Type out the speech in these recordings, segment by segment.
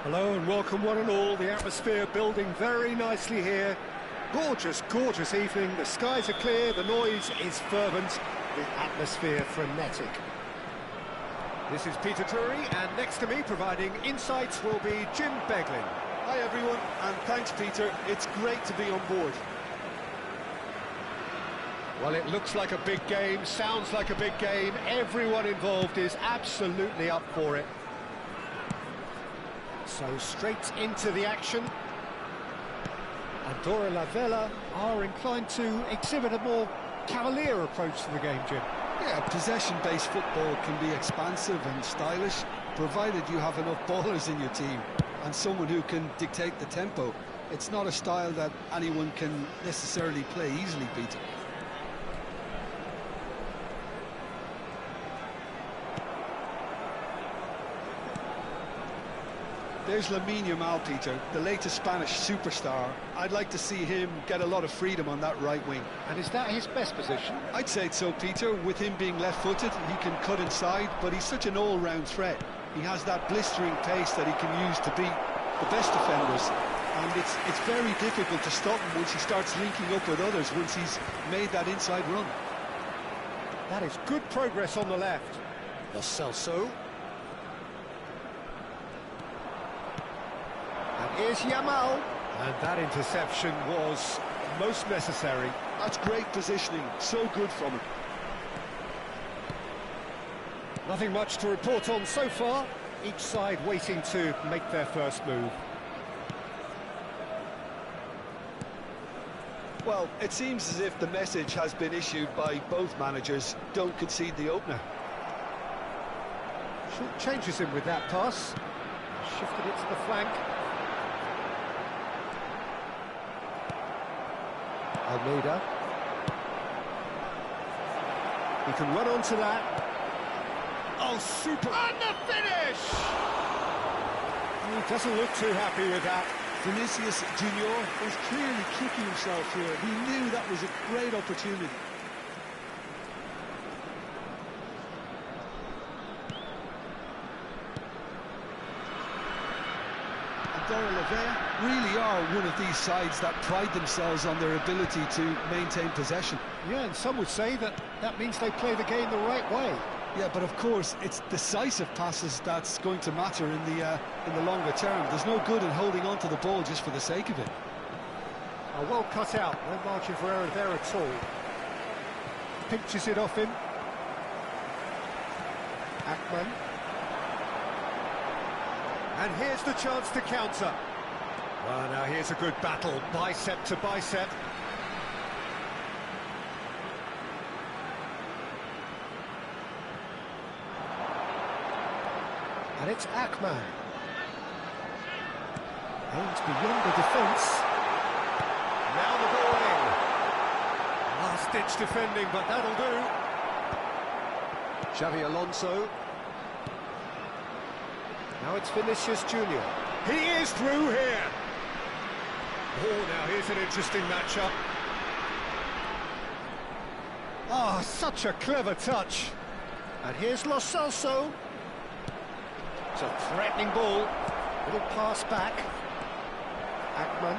Hello and welcome one and all. The atmosphere building very nicely here. Gorgeous, gorgeous evening. The skies are clear, the noise is fervent, the atmosphere frenetic. This is Peter Drury, and next to me providing insights will be Jim Beglin. Hi everyone, and thanks Peter. It's great to be on board. Well, it looks like a big game, sounds like a big game. Everyone involved is absolutely up for it. So straight into the action. Andorra La Vella are inclined to exhibit a more cavalier approach to the game, Jim. Yeah, possession-based football can be expansive and stylish, provided you have enough ballers in your team and someone who can dictate the tempo. It's not a style that anyone can necessarily play easily, Peter. There's Lamine Yamal, Peter, the latest Spanish superstar. I'd like to see him get a lot of freedom on that right wing. And is that his best position? I'd say so, Peter. With him being left-footed, he can cut inside, but he's such an all-round threat. He has that blistering pace that he can use to beat the best defenders. And it's very difficult to stop him once he starts linking up with others, once he's made that inside run. That is good progress on the left. Lo Celso. And here's Yamal. And that interception was most necessary. That's great positioning, so good from him. Nothing much to report on so far. Each side waiting to make their first move. Well, it seems as if the message has been issued by both managers: don't concede the opener. Short changes in with that pass. Shifted it to the flank. Almeida. He can run onto that. Oh, super! And the finish! He doesn't look too happy with that. Vinicius Junior was clearly kicking himself here. He knew that was a great opportunity. Andorra La Vella really are one of these sides that pride themselves on their ability to maintain possession. Yeah, and some would say that means they play the game the right way. Yeah, but of course, it's decisive passes that's going to matter in the longer term. There's no good in holding on to the ball just for the sake of it. Oh, well cut out. No margin for error there at all. Pinches it off him. Akman. And here's the chance to counter. Well, now here's a good battle, bicep to bicep. And it's Akman. Aims beyond the defence. Now the ball in. Last-ditch defending, but that'll do. Xavi Alonso. Now it's Vinicius Junior. He is through here. Oh, now here's an interesting matchup. Ah, such a clever touch. And here's Lo Celso. It's a threatening ball. Little pass back. Akman.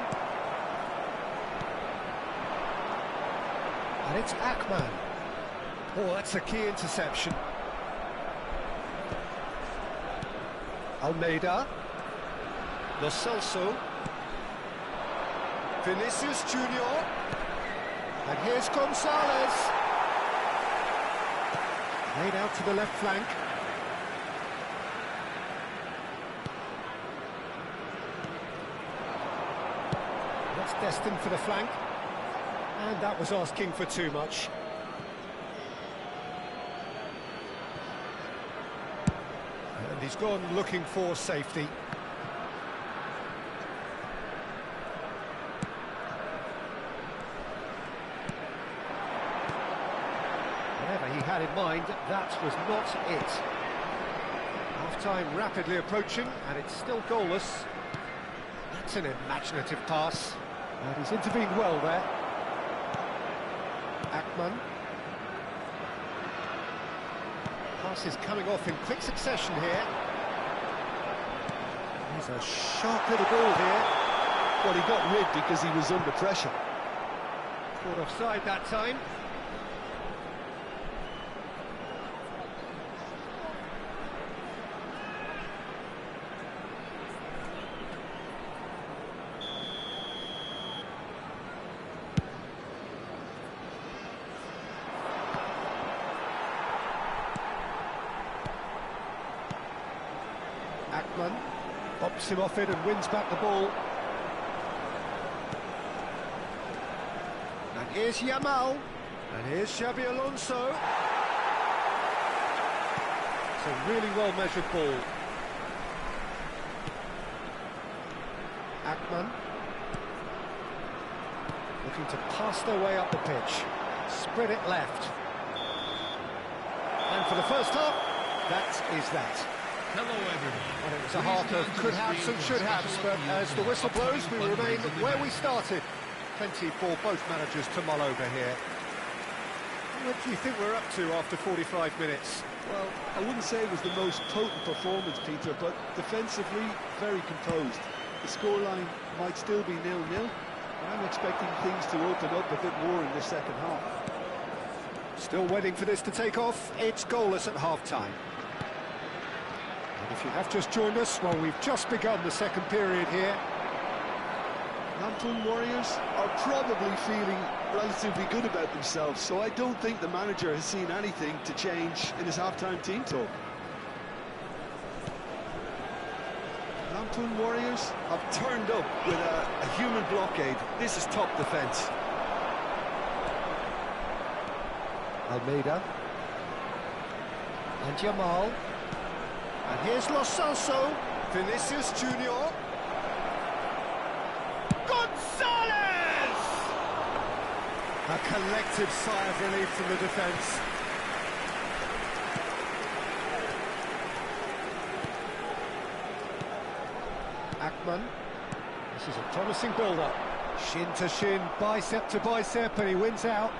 And it's Akman. Oh, that's a key interception. Almeida. Lo Celso. Vinicius Junior. And here's Gonzalez. Laid out to the left flank. That's destined for the flank. And that was asking for too much. And he's gone looking for safety. Whatever he had in mind, that was not it. Half-time rapidly approaching, and it's still goalless. That's an imaginative pass. And he's intervened well there. Akman. Passes coming off in quick succession here. He's a sharp little ball here. Well, he got rid because he was under pressure. Caught offside that time. Akman bops him off it and wins back the ball. And here's Yamal. And here's Xabi Alonso. It's a really well-measured ball. Akman. Looking to pass their way up the pitch. Spread it left. And for the first half, that is that. Hello, everyone. And it was a half of could-haves and should-haves, but as the whistle blows, we remain where we started. Plenty for both managers to mull over here. What do you think we're up to after 45 minutes? Well, I wouldn't say it was the most potent performance, Peter, but defensively, very composed. The scoreline might still be 0-0, and I'm expecting things to open up a bit more in the second half. Still waiting for this to take off. It's goalless at half-time. And if you have just joined us, well, we've just begun the second period here. Lamphun Warriors are probably feeling relatively good about themselves, so I don't think the manager has seen anything to change in his half-time team talk. Lamphun Warriors have turned up with a human blockade. This is top defence. Almeida. And Yamal. And here's Lo Celso. Vinicius Junior. Gonzalez! A collective sigh of relief from the defence. Akman. This is a promising build-up. Shin to shin, bicep to bicep, and he wins out.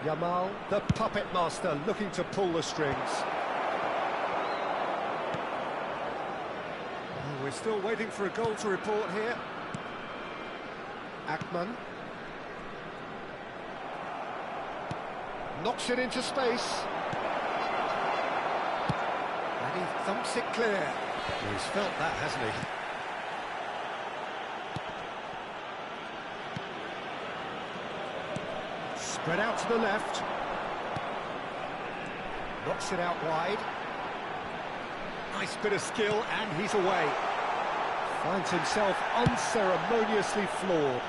Yamal, the puppet master, looking to pull the strings. Oh, we're still waiting for a goal to report here. Akman. Knocks it into space. And he thumps it clear. Well, he's felt that, hasn't he? Spread out to the left. Knocks it out wide. Nice bit of skill, and he's away. Finds himself unceremoniously floored.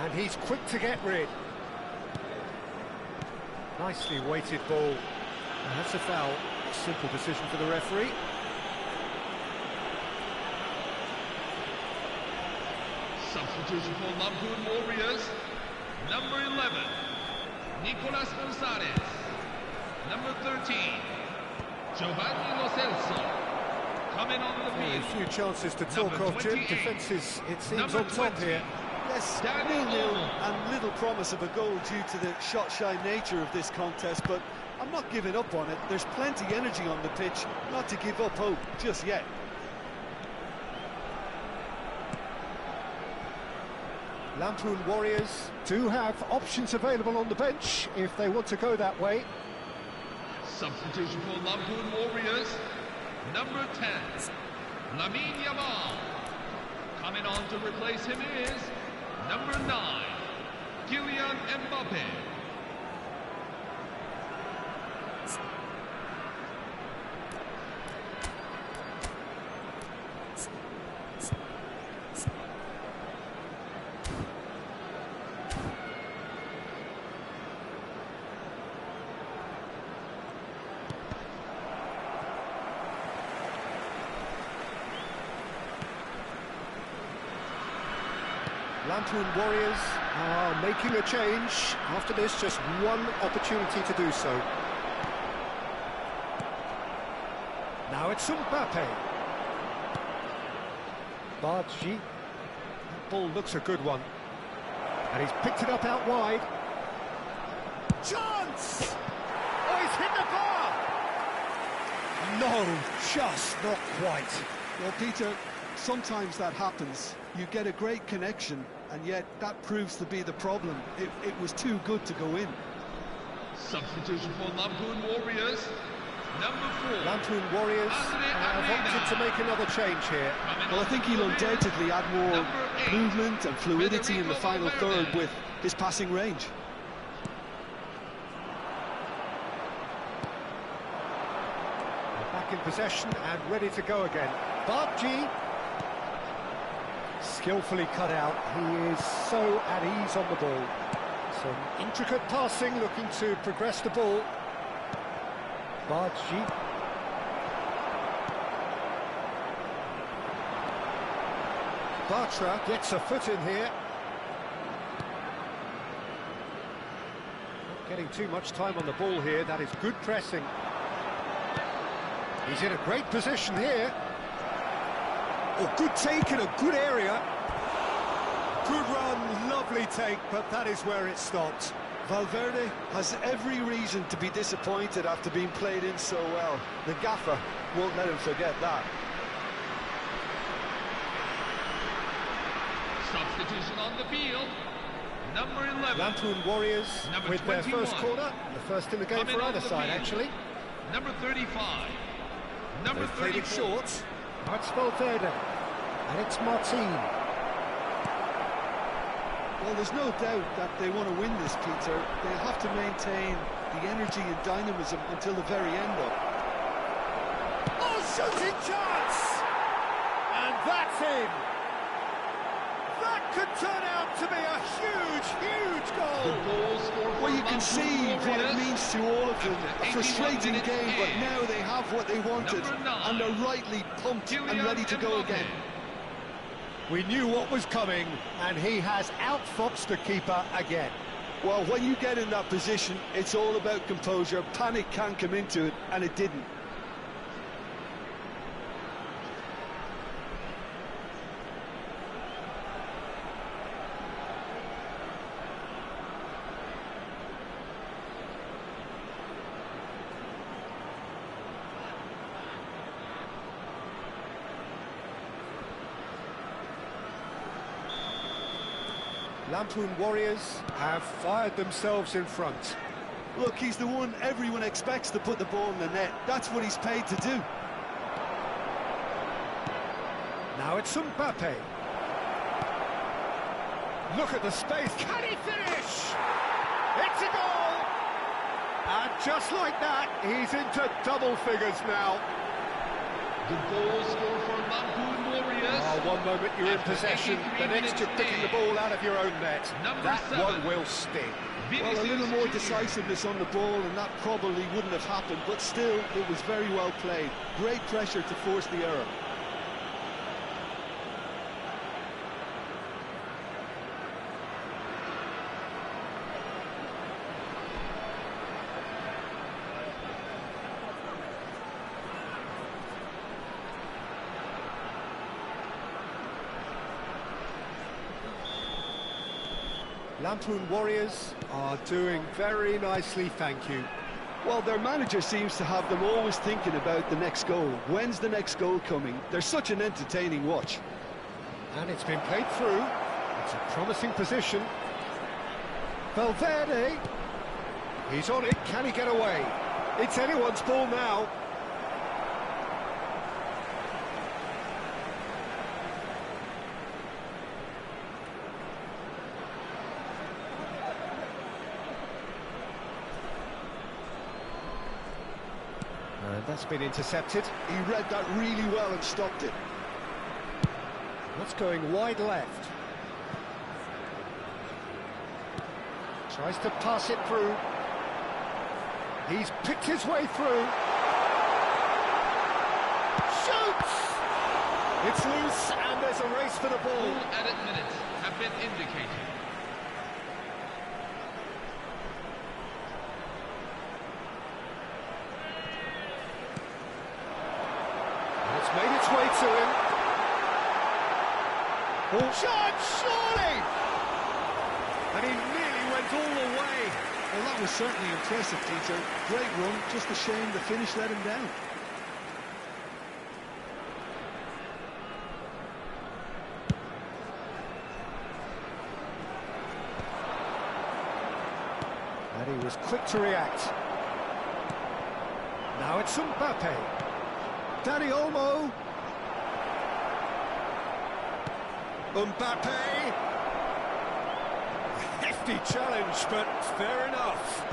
And he's quick to get rid. Nicely weighted ball. And that's a foul. Simple decision for the referee. Substitution for Lamphun Warriors. Number 11, Nicolas Gonzalez. Number 13, Giovanni Lo Celso. Coming on the field. A few chances to talk of, Jim. Defence is, it seems, on top here. Yes, 0-0 and little promise of a goal due to the shot-shy nature of this contest, but I'm not giving up on it. There's plenty energy on the pitch, not to give up hope just yet. Lamphun Warriors do have options available on the bench if they want to go that way. Substitution for Lamphun Warriors. Number 10, Lamine Yamal. Coming on to replace him is number 9, Kylian Mbappe. Lamphun Warriors are making a change. After this, just one opportunity to do so. Now it's Mbappe. Badji. ball looks a good one. And he's picked it up out wide. Chance! Oh, he's hit the bar! No, just not quite. Well, Peter, sometimes that happens. You get a great connection, and yet that proves to be the problem. It was too good to go in. Substitution for Lampoon Warriors. Number 4. Lampoon Warriors have opted to make another change here. Well, I think he'll undoubtedly add more movement and fluidity in the final third with his passing range. Back in possession and ready to go again. Barkji, skillfully cut out. He is so at ease on the ball. Some intricate passing, looking to progress the ball. Barkji. Bartra gets a foot in here. Not getting too much time on the ball here. That is good pressing. He's in a great position here. Oh, good take in a good area. Good run, lovely take, but that is where it stopped. Valverde has every reason to be disappointed after being played in so well. The gaffer won't let him forget that. Substitution on the field. Number 11. Lampoon Warriors Number with 21. their first corner. The first in the game Coming for on either the side, field. actually. Number 35. Number They've played it 34. short. Now it's Valverde. And it's Martin. Well, there's no doubt that they want to win this, Peter. They'll have to maintain the energy and dynamism until the very end, though. Oh, shooting chance! And that's in! That could turn out to be a huge, huge The goal! goal scored for Well, you can Lampoon see what it Warriors. means to all of them. After A 81 frustrating minutes game, but in. now they have what they wanted. Number 9. And they're rightly pumped and Kylian ready to go Mbappe. again. We knew what was coming, and he has outfoxed the keeper again. Well, when you get in that position, it's all about composure. Panic can come into it, and it didn't. Lampoon Warriors have fired themselves in front. Look, he's the one everyone expects to put the ball in the net. That's what he's paid to do. Now it's Mbappe. Look at the space. Can he finish? It's a goal! And just like that, he's into double figures now. The goal scored for Lampoon Warriors. One moment you're in After possession, 83 the next you're minutes picking the in. ball out of your own net. Number That 7. one will sting. Well, a little Vinicius more Junior. decisiveness on the ball, and that probably wouldn't have happened, but still, it was very well played. Great pressure to force the error. Lampoon Warriors are doing very nicely, thank you. Well, their manager seems to have them always thinking about the next goal. When's the next goal coming? They're such an entertaining watch. And it's been played through. It's a promising position. Valverde. He's on it. Can he get away? It's anyone's ball now. And that's been intercepted. He read that really well and stopped it. That's going wide left. Tries to pass it through. He's picked his way through. Shoots! It's loose and there's a race for the ball. Full added minutes have been indicated. It's made its way to him. Ball shot, surely! And he nearly went all the way. Well, that was certainly impressive, Peter. Great run, just a shame the finish let him down. And he was quick to react. Now it's Mbappe. Dani Olmo. Mbappe. Hefty challenge, but fair enough.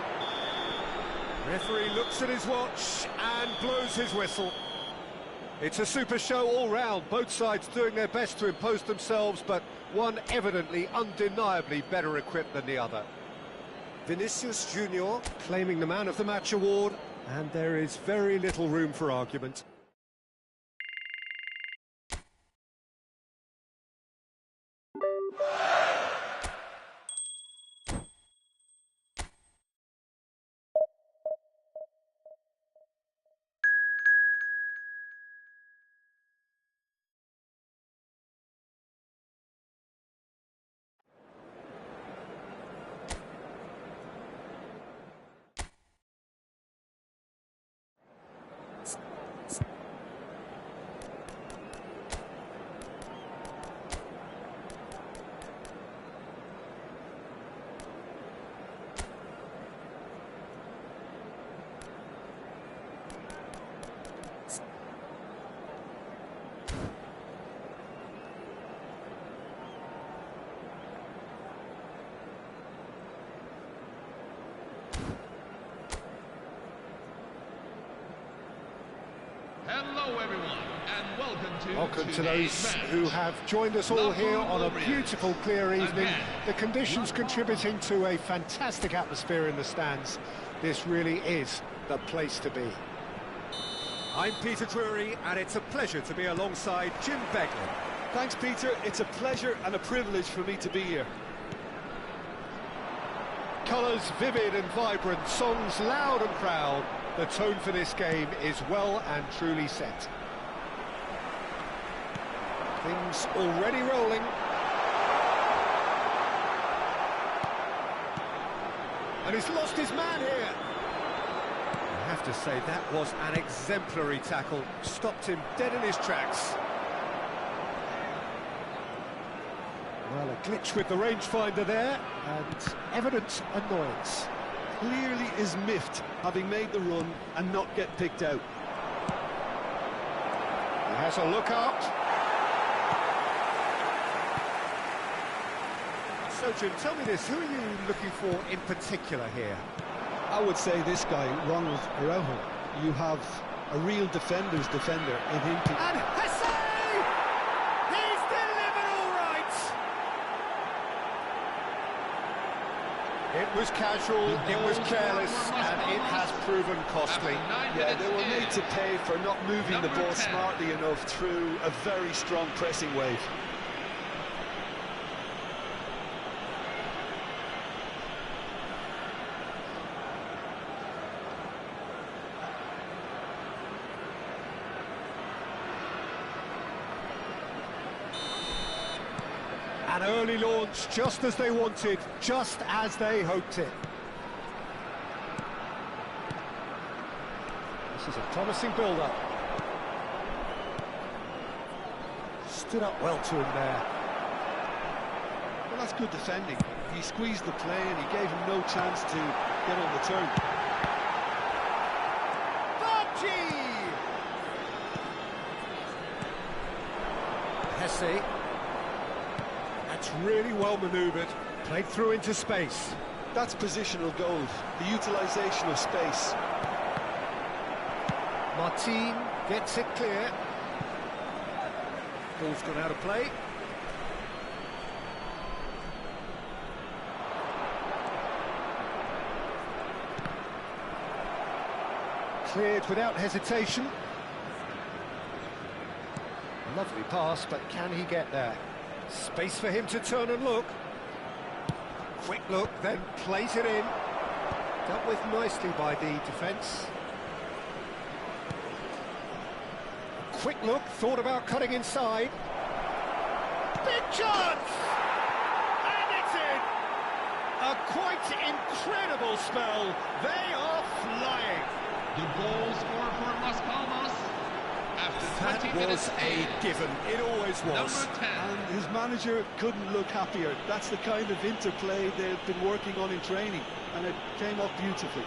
Referee looks at his watch and blows his whistle. It's a super show all round, both sides doing their best to impose themselves, but one evidently, undeniably better equipped than the other. Vinicius Junior claiming the Man of the Match award, and there is very little room for argument. Hello everyone, and Welcome to those who have joined us all here on a beautiful, clear evening. The conditions contributing to a fantastic atmosphere in the stands. This really is the place to be. I'm Peter Drury, and it's a pleasure to be alongside Jim Beglin. Thanks, Peter. It's a pleasure and a privilege for me to be here. Colours vivid and vibrant, songs loud and proud. The tone for this game is well and truly set. Things already rolling. And he's lost his man here. I have to say, that was an exemplary tackle. Stopped him dead in his tracks. Well, a glitch with the rangefinder there, and evident annoyance. Clearly is miffed, having made the run and not get picked out. He has a look up. So, Jim, tell me this, who are you looking for in particular here? I would say this guy, Ronald Araujo. You have a real defender's defender in him. And Hesse! He's delivered all right! It was casual, it was careless, and it has proven costly. Yeah, they were made to pay for not moving the ball smartly enough through a very strong pressing wave. An early launch, just as they wanted, just as they hoped it. This is a promising build-up. Stood up well to him there. Well, that's good defending. He squeezed the play and he gave him no chance to get on the turn. Bocci! Hesse. That's really well manoeuvred, played through into space. That's positional gold, the utilisation of space. Martin gets it clear. Ball's gone out of play. Cleared without hesitation. Lovely pass, but can he get there? Space for him to turn and look. Quick look, then plays it in. Dealt with nicely by the defence. Quick look, thought about cutting inside. Big chance! And it's in! A quite incredible spell. They are flying. The goal scorer for Las Palmas after That 20 minutes. was a given. It always was. Number 10. And his manager couldn't look happier. That's the kind of interplay they've been working on in training, and it came off beautifully.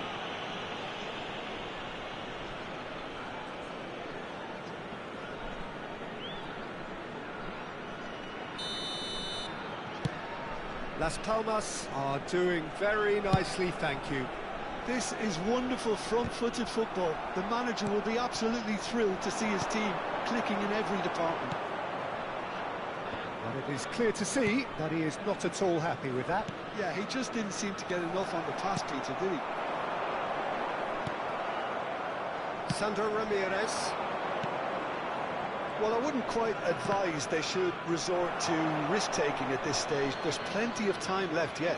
Las Palmas are doing very nicely, thank you. This is wonderful front-footed football. The manager will be absolutely thrilled to see his team clicking in every department. But it is clear to see that he is not at all happy with that. Yeah, he just didn't seem to get enough on the pass, Peter, did he? Sandro Ramirez. Well, I wouldn't quite advise they should resort to risk-taking at this stage. There's plenty of time left yet.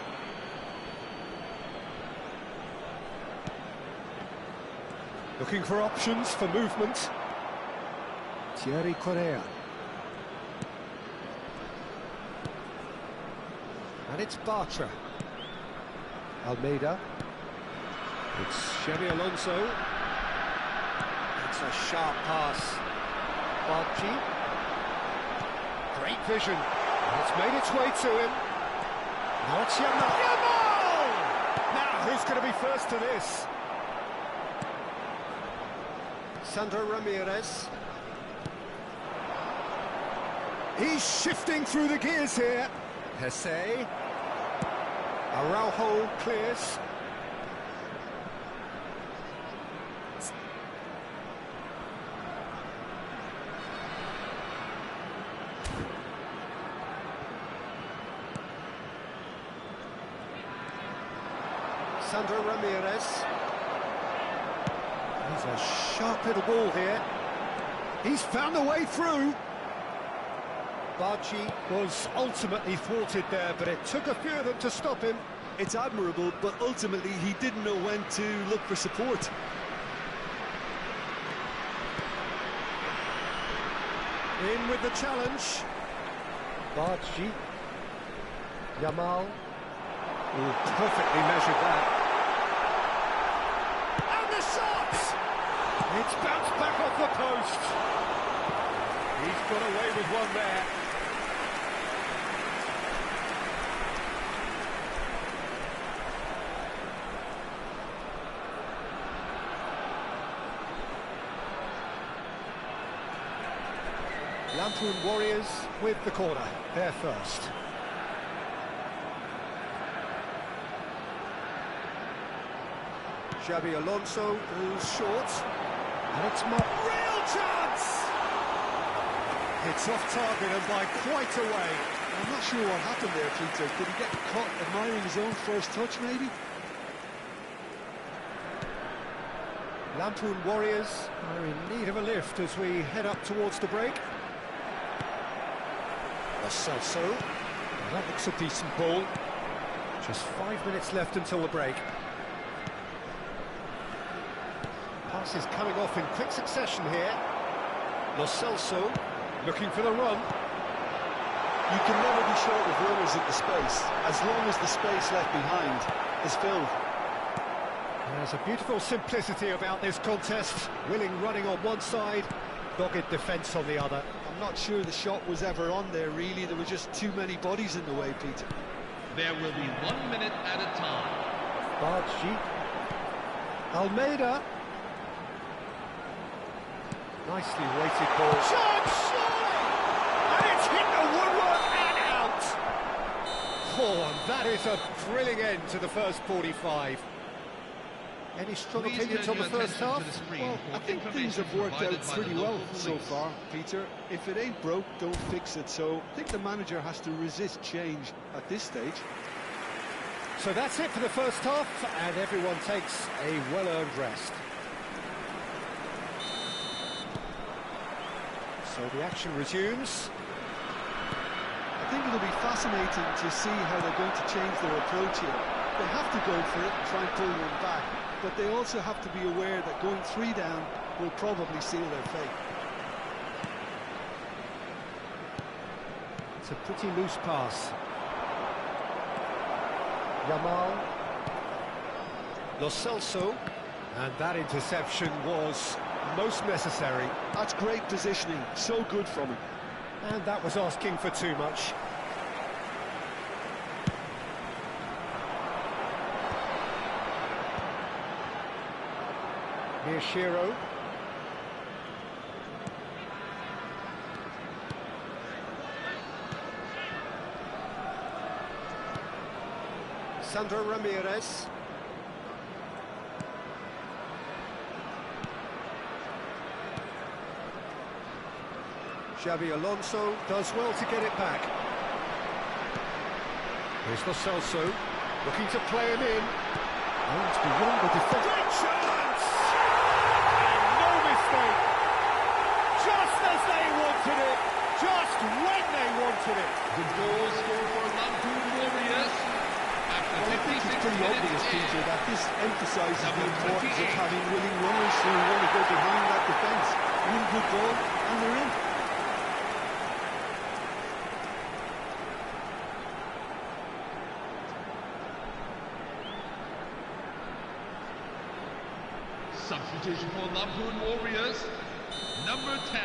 Looking for options for movement. Thierry Correa. And it's Bartra. Almeida. It's Xabi Alonso. It's a sharp pass. Barchi. Great vision. And it's made its way to him. Now it's Yamal. Yamal! Now, who's going to be first to this? Sandro Ramirez. He's shifting through the gears here. Hesse. Araujo clears. Sandro Ramirez. He's a sharp little ball here. He's found a way through. Barchi was ultimately thwarted there, but it took a few of them to stop him. It's admirable, but ultimately he didn't know when to look for support. In with the challenge. Barchi. Yamal. Oh, perfectly measured that. And the shot! It's bounced back off the post. He's got away with one there. Lampoon Warriors with the corner. They're first. Xabi Alonso who's short. And it's more. Real chance! It's off target and by quite a way. I'm not sure what happened there, Peter. Did he get caught admiring his own first touch, maybe? Lampoon Warriors are in need of a lift as we head up towards the break. Lo Celso. That looks a decent ball. Just 5 minutes left until the break. Passes coming off in quick succession here. Lo Celso looking for the run. You can never be short of runners at the space, as long as the space left behind is filled. There's a beautiful simplicity about this contest. Willing running on one side, dogged defence on the other. I'm not sure the shot was ever on there, really. There were just too many bodies in the way, Peter. There will be 1 minute at a time. Barchi. Almeida. Nicely weighted ball. Shot! And it's hit the woodwork and out! Oh, and that is a thrilling end to the first 45. Any strong Please opinions turn on the your first attention half? to the screen Well, for I think things information have worked out provided by the pretty well local so police. far, Peter. If it ain't broke, don't fix it. So I think the manager has to resist change at this stage. So that's it for the first half, and everyone takes a well-earned rest. So the action resumes. I think it'll be fascinating to see how they're going to change their approach here. They have to go for it and try and pull one back, but they also have to be aware that going 3 down will probably seal their fate. It's a pretty loose pass. Yamal. Lo Celso. And that interception was most necessary. That's great positioning, so good from him. And that was asking for too much. Miyashiro. Sandro Ramirez. Xabi Alonso does well to get it back. Here's Lo Celso, looking to play him in. Oh, it's beyond the defence. Great chance! And no mistake. Just as they wanted it, just when they wanted it. The goal scored for Lampoon Warriors. After Well, I think it's 56 pretty obvious, minutes Peter, that this emphasises the Number importance of 28. having willing runners who want to go behind that defence. Win good ball, and they're in. Substitution for Lampoon Warriors. Number 10.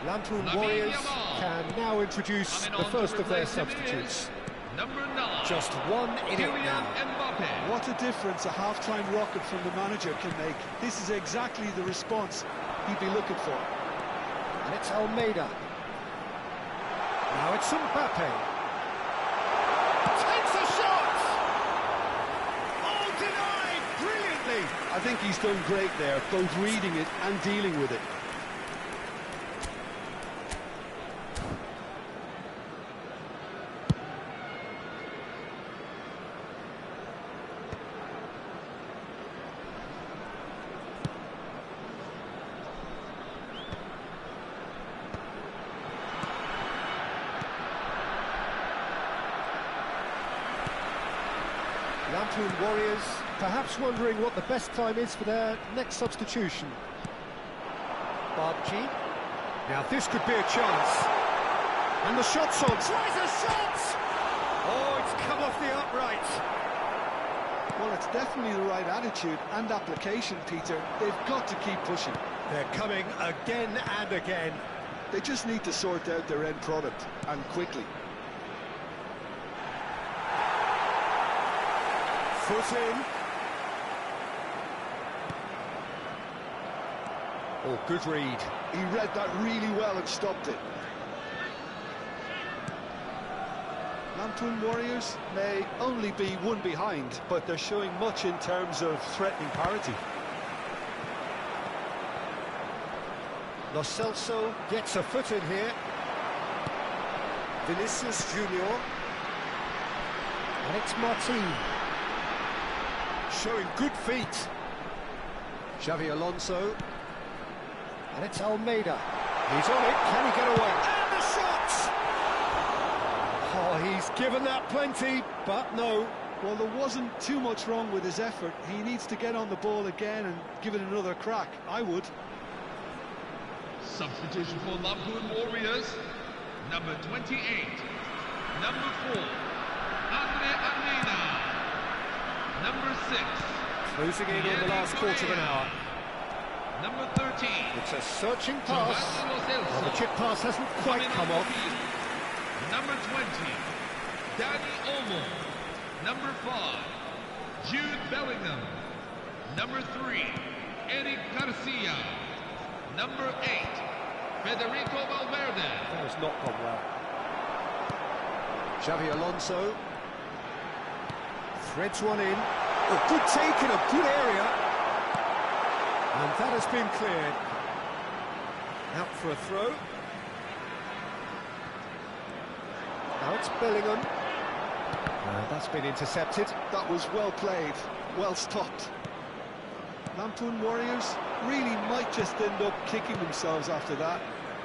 Lampoon Lamine Warriors Yamal. can now introduce Coming the on to first of their replace him substitutes. is Number 9. Just one in it Kylian now. Mbappe. What a difference a half-time rocket from the manager can make. This is exactly the response he'd be looking for. And it's Almeida. Now it's Mbappe. Takes a shot! Oh, denied brilliantly! I think he's done great there, both reading it and dealing with it. Lampoon Warriors perhaps wondering what the best time is for their next substitution. Barbji. Now this could be a chance. And the shot's on. Tries a shot! Oh, it's come off the upright. Well, it's definitely the right attitude and application, Peter. They've got to keep pushing. They're coming again and again. They just need to sort out their end product, and quickly. Foot in. Oh, good read. He read that really well and stopped it. Lampoon Warriors may only be one behind, but they're showing much in terms of threatening parity. Lo Celso gets a foot in here. Vinicius Junior. And it's Martin. Showing good feet. Xabi Alonso. And it's Almeida. He's on it. Can he get away? And the shot! Oh, he's given that plenty, but no. Well, there wasn't too much wrong with his effort. He needs to get on the ball again and give it another crack. I would. Substitution for Lampoon Warriors. Number 28. Number 4. Andre Almeida. Number 6. Closing in on the last quarter of an hour. Number 13. It's a searching pass. Oh, the chip pass hasn't quite come off. Number 20. Dani Olmo. Number 5. Jude Bellingham. Number 3. Eric Garcia. Number 8. Federico Valverde. That has not gone well. Xabi Alonso. Threads one in. Oh, good take in a good area. And that has been cleared. Out for a throw. Now it's Bellingham. That's been intercepted. That was well played, well stopped. Lampoon Warriors really might just end up kicking themselves after that.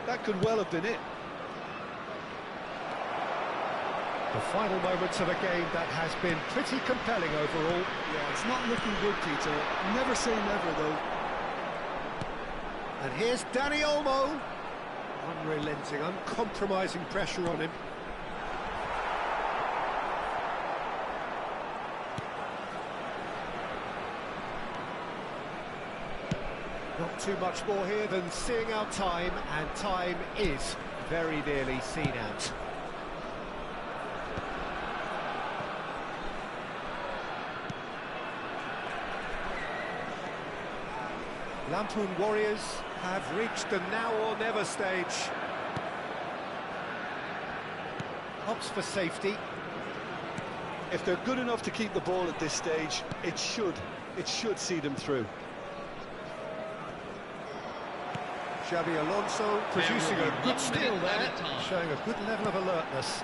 That could well have been it. The final moments of a game that has been pretty compelling overall. Yeah, it's not looking good, Peter. Never say never, though. And here's Dani Olmo. Unrelenting, uncompromising pressure on him. Not too much more here than seeing out time, and time is very nearly seen out. Lampoon Warriors have reached the now or never stage. Opts for safety. If they're good enough to keep the ball at this stage, it should see them through. Xabi Alonso producing a good steal there, showing a good level of alertness.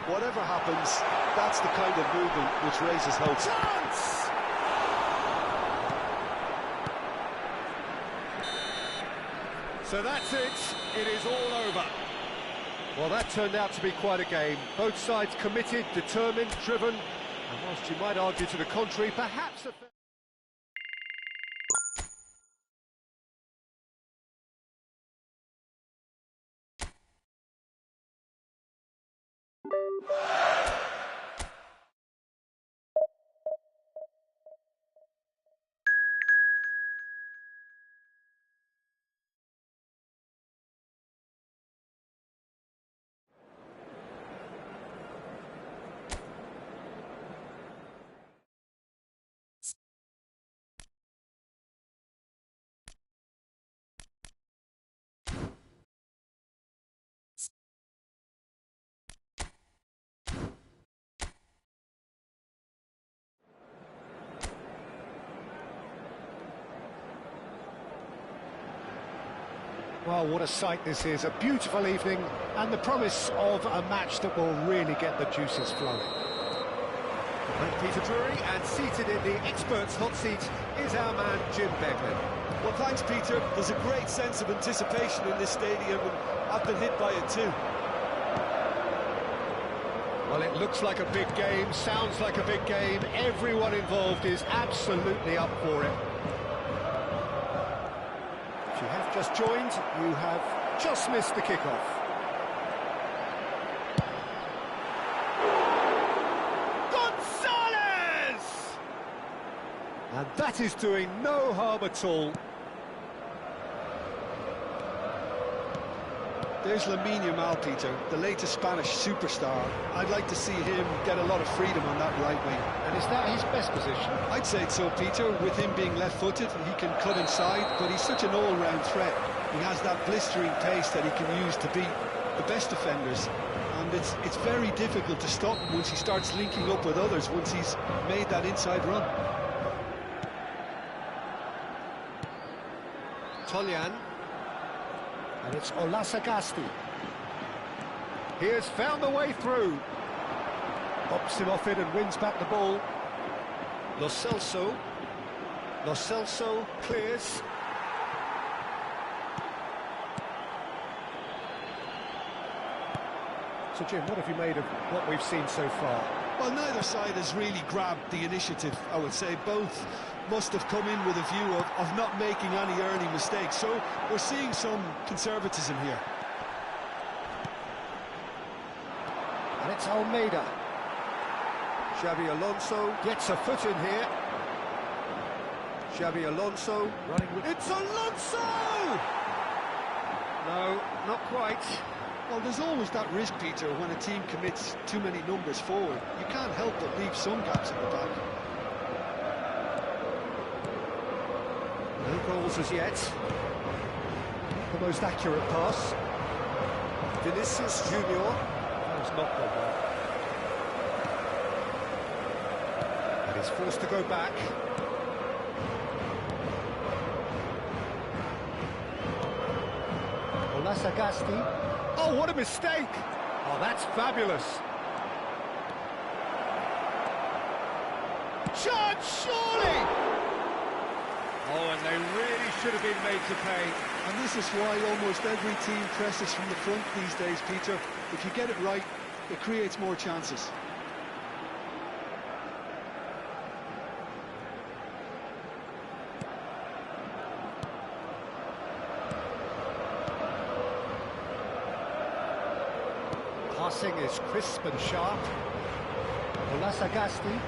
Whatever happens, that's the kind of movement which raises hope. Chance! So that's it, it is all over. Well, that turned out to be quite a game. Both sides committed, determined, driven, and whilst you might argue to the contrary, perhaps a... Well, what a sight this is, a beautiful evening, and the promise of a match that will really get the juices flowing. I'm Peter Drury, and seated in the experts' hot seat is our man Jim Beglin. Well, thanks, Peter. There's a great sense of anticipation in this stadium, and I've been hit by it too. Well, it looks like a big game, sounds like a big game. Everyone involved is absolutely up for it. If you have just joined, you have just missed the kickoff. Gonzalez! And that is doing no harm at all. There's Lamine Yamal, Peter, the latest Spanish superstar. I'd like to see him get a lot of freedom on that right wing. And is that his best position? I'd say so, Peter. With him being left-footed, he can cut inside, but he's such an all-round threat. He has that blistering pace that he can use to beat the best defenders. And it's very difficult to stop him once he starts linking up with others, once he's made that inside run. Toljan. And it's Olasagasti. He has found the way through. Pops him off it and wins back the ball. Lo Celso. Lo Celso clears. So, Jim, what have you made of what we've seen so far? Well, neither side has really grabbed the initiative, I would say. Both must have come in with a view of not making any early mistakes. So we're seeing some conservatism here. And it's Almeida. Xabi Alonso gets a foot in here. Xabi Alonso running with... It's Alonso! No, not quite. Well, there's always that risk, Peter, when a team commits too many numbers forward. You can't help but leave some gaps at the back. No goals as yet. The most accurate pass. Vinicius Junior. That was not gone well. And he's forced to go back. Olasagasti. Oh, what a mistake! Oh, that's fabulous. Chance, surely! Oh, and they really should have been made to pay. And this is why almost every team presses from the front these days, Peter. If you get it right, it creates more chances. Passing is crisp and sharp. Olasagasti.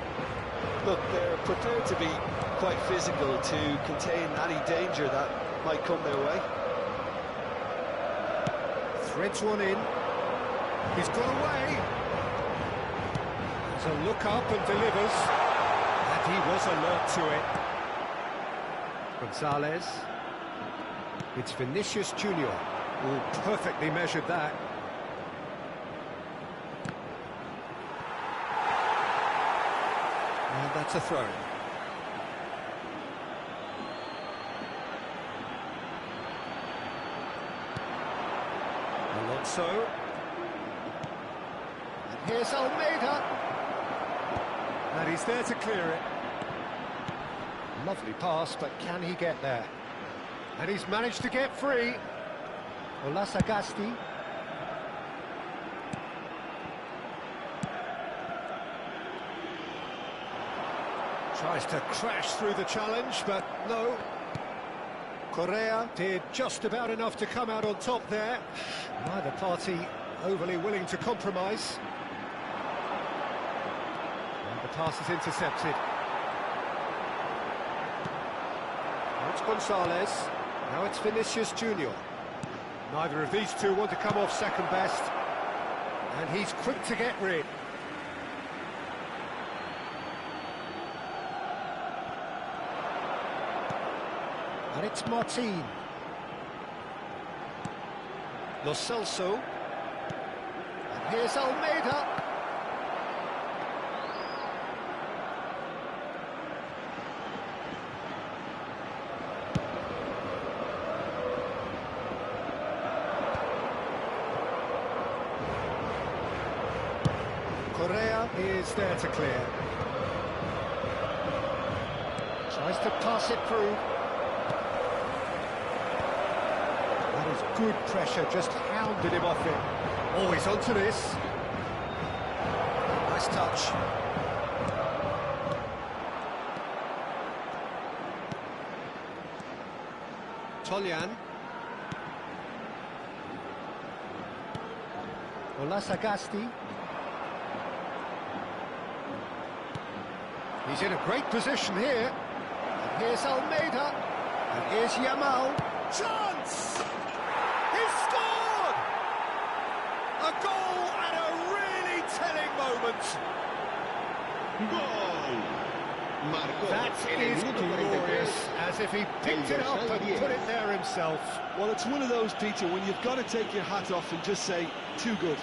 Look, they're prepared to be quite physical to contain any danger that might come their way. Threads one in. He's got away. There's a look up and delivers. And he was alert to it. Gonzalez. It's Vinicius Junior. Oh, perfectly measured that. And that's a throw. Alonso. And here's Almeida. And he's there to clear it. Lovely pass, but can he get there? And he's managed to get free. Olasagasti. Tries to crash through the challenge, but no. Correa did just about enough to come out on top there. Neither party overly willing to compromise. And the pass is intercepted. Now it's Gonzalez. Now it's Vinicius Junior. Neither of these two want to come off second best. And he's quick to get rid. And it's Martin. Lo Celso. And here's Almeida. Correa is there to clear. Tries to pass it through. That is good pressure, just hounded him off it. Oh, he's onto this. Nice touch. Toljan. Olasagasti. He's in a great position here. And here's Almeida. And here's Yamal. Chance! He's scored! A goal at a really telling moment. Goal. Marcó That en el is minuto 43. glorious, as if he picked it up and put it there himself. Well, it's one of those, Peter, when you've got to take your hat off and just say, too good.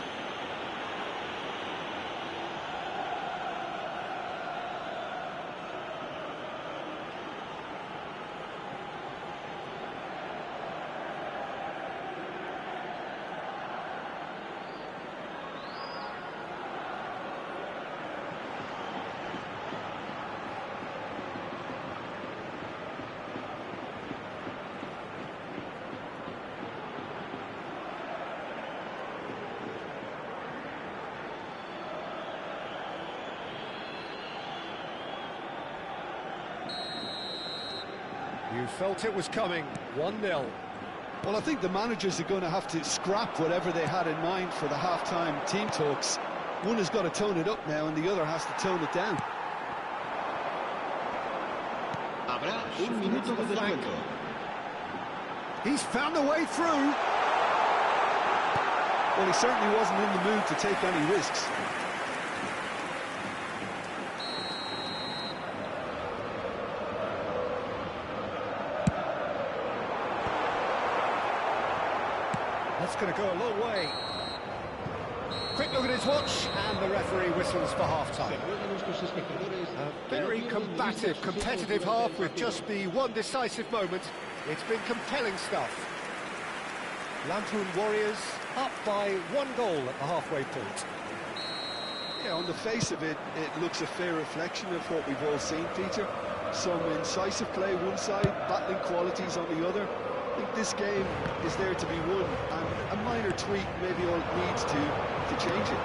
You felt it was coming, 1-0. Well, I think the managers are going to have to scrap whatever they had in mind for the half-time team talks. One has got to tone it up now and the other has to tone it down. Habrá un minuto de descuento. He's found a way through. Well, he certainly wasn't in the mood to take any risks. That's going to go a long way. Quick look at his watch, and the referee whistles for half-time. A very combative, competitive half with just the one decisive moment. It's been compelling stuff. Lampoon Warriors up by 1 goal at the halfway point. Yeah, on the face of it, it looks a fair reflection of what we've all seen, Peter. Some incisive play one side, battling qualities on the other. I think this game is there to be won, and a minor tweak maybe all it needs to change it.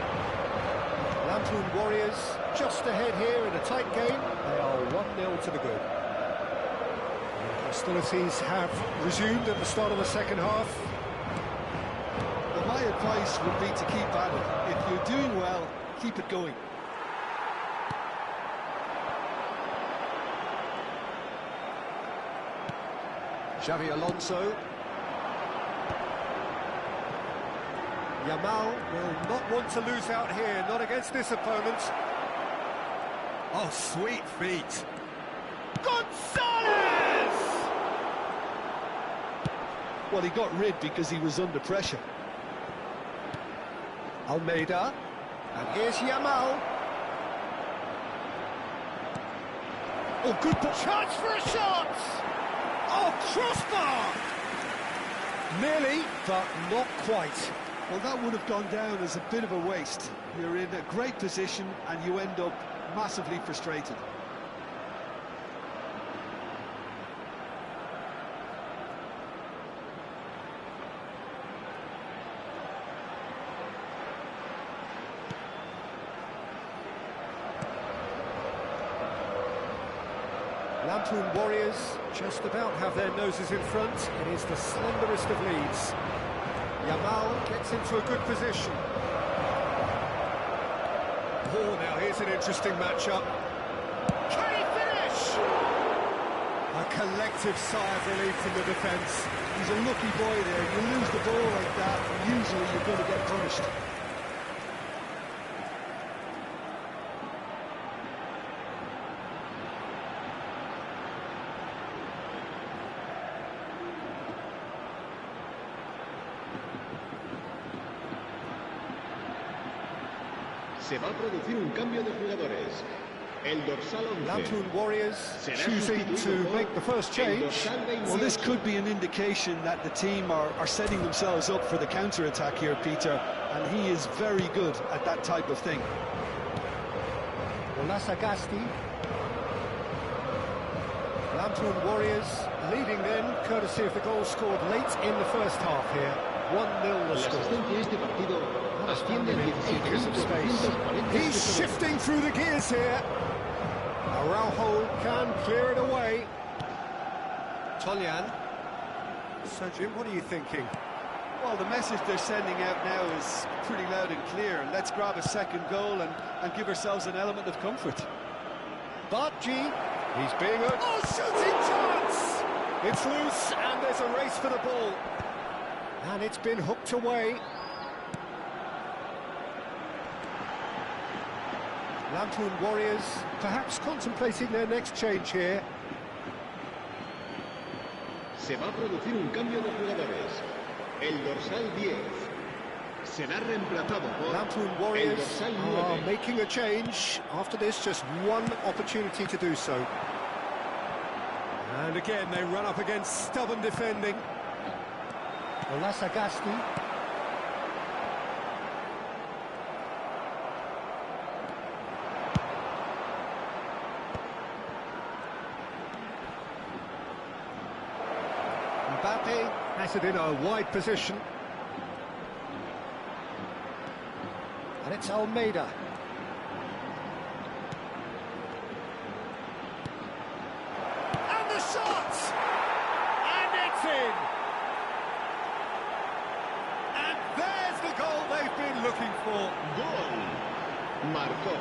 Lampoon Warriors just ahead here in a tight game. They are 1-0 to the good. Hostilities have resumed at the start of the second half. Well, my advice would be to keep at it. If you're doing well, keep it going. Xavi Alonso. Yamal will not want to lose out here, not against this opponent. Oh, sweet feet. Gonzalez! Well, he got rid because he was under pressure. Almeida. And here's Yamal. Oh, good ball. Chance for a shot! Oh, crossbar! Nearly, but not quite. Well, that would have gone down as a bit of a waste. You're in a great position and you end up massively frustrated. Lampoon Warriors just about have their noses in front. It is the slenderest of leads. Yamal gets into a good position. Oh, now here's an interesting matchup. Can he finish? A collective sigh of relief from the defence. He's a lucky boy there. You lose the ball like that, and usually you're going to get punished. Se va a producir un cambio de jugadores. El dorsal 11. Lampoon Warriors choosing to make the first change. Well, this could be an indication that the team are setting themselves up for the counter-attack here, Peter, and he is very good at that type of thing. Olasagasti. Lampoon Warriors leading then, courtesy of the goal scored late in the first half here. 1-0 the score. Acres of space. He's shifting through the gears here. Araujo can clear it away. Tolyan. So, Jim, what are you thinking? Well, the message they're sending out now is pretty loud and clear. Let's grab a second goal and give ourselves an element of comfort. Bartji, he's being a... Oh, shooting chance! It's loose, and there's a race for the ball. And it's been hooked away. Lampoon Warriors perhaps contemplating their next change here. Se va a producir un cambio de jugadores. El dorsal 10 será reemplazado por Lampoon el Warriors dorsal are 9. making a change. After this, just one opportunity to do so. And again, they run up against stubborn defending. Olasagasti. Mbappe has it in a wide position. And it's Almeida. And the shot! And it's in! And there's the goal they've been looking for. Gol. Marcó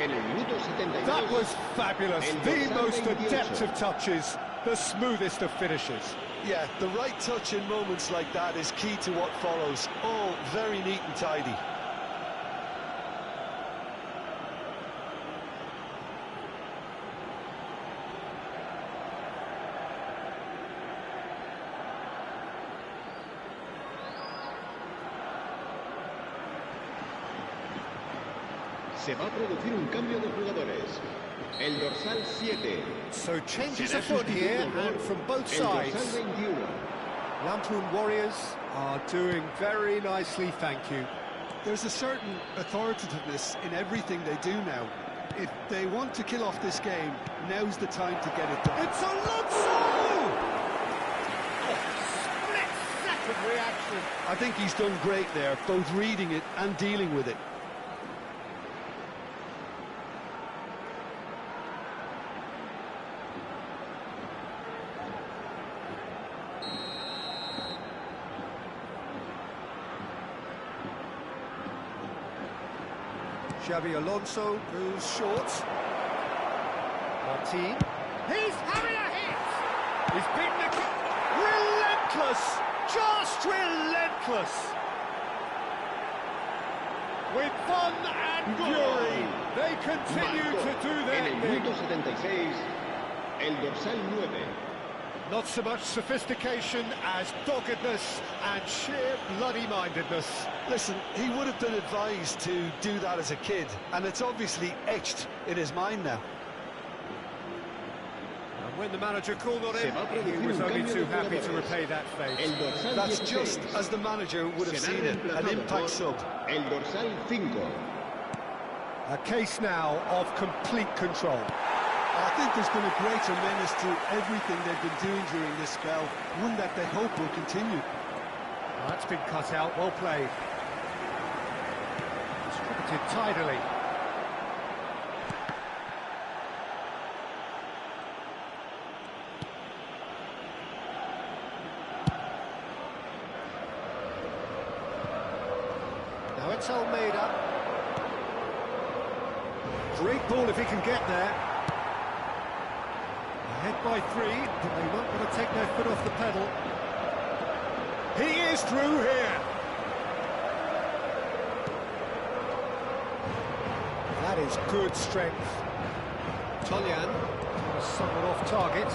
en el minuto 72. That was fabulous. El The dorsal most 28. adept of touches, the smoothest of finishes. Yeah, the right touch in moments like that is key to what follows. All very neat and tidy. Se va a producir un cambio de jugadores. El dorsal 7. So changes será afoot here, sustituido por and from both el dorsal sides. 21. Lampoon Warriors are doing very nicely, thank you. There's a certain authoritativeness in everything they do now. If they want to kill off this game, now's the time to get it done. It's Alonso! Split-second reaction. I think he's done great there, both reading it and dealing with it. Xavi Alonso goes short. Martin. He's having a hit! He's beaten the kick. relentless, just relentless. With fun and fury, they continue to do En their el thing. minuto 76, el dorsal 9. Not so much sophistication as doggedness and sheer bloody-mindedness. Listen, he would have been advised to do that as a kid, and it's obviously etched in his mind now. And when the manager called on Se him, va a he producir was un only cambio too de happy to jugadores. repay that fate. El dorsal That's 16 just as the manager would have será seen it, an reemplazado impact por sub. el dorsal 5. A case now of complete control. I think there's been a greater menace to everything they've been doing during this spell, one that they hope will continue. That's been cut out, well played. Distributed tidily. Now it's Almeida. Great ball if he can get there. Ahead by 3, but they won't want to take their foot off the pedal. He is through here. That is good strength. Tolyan was somewhat off target.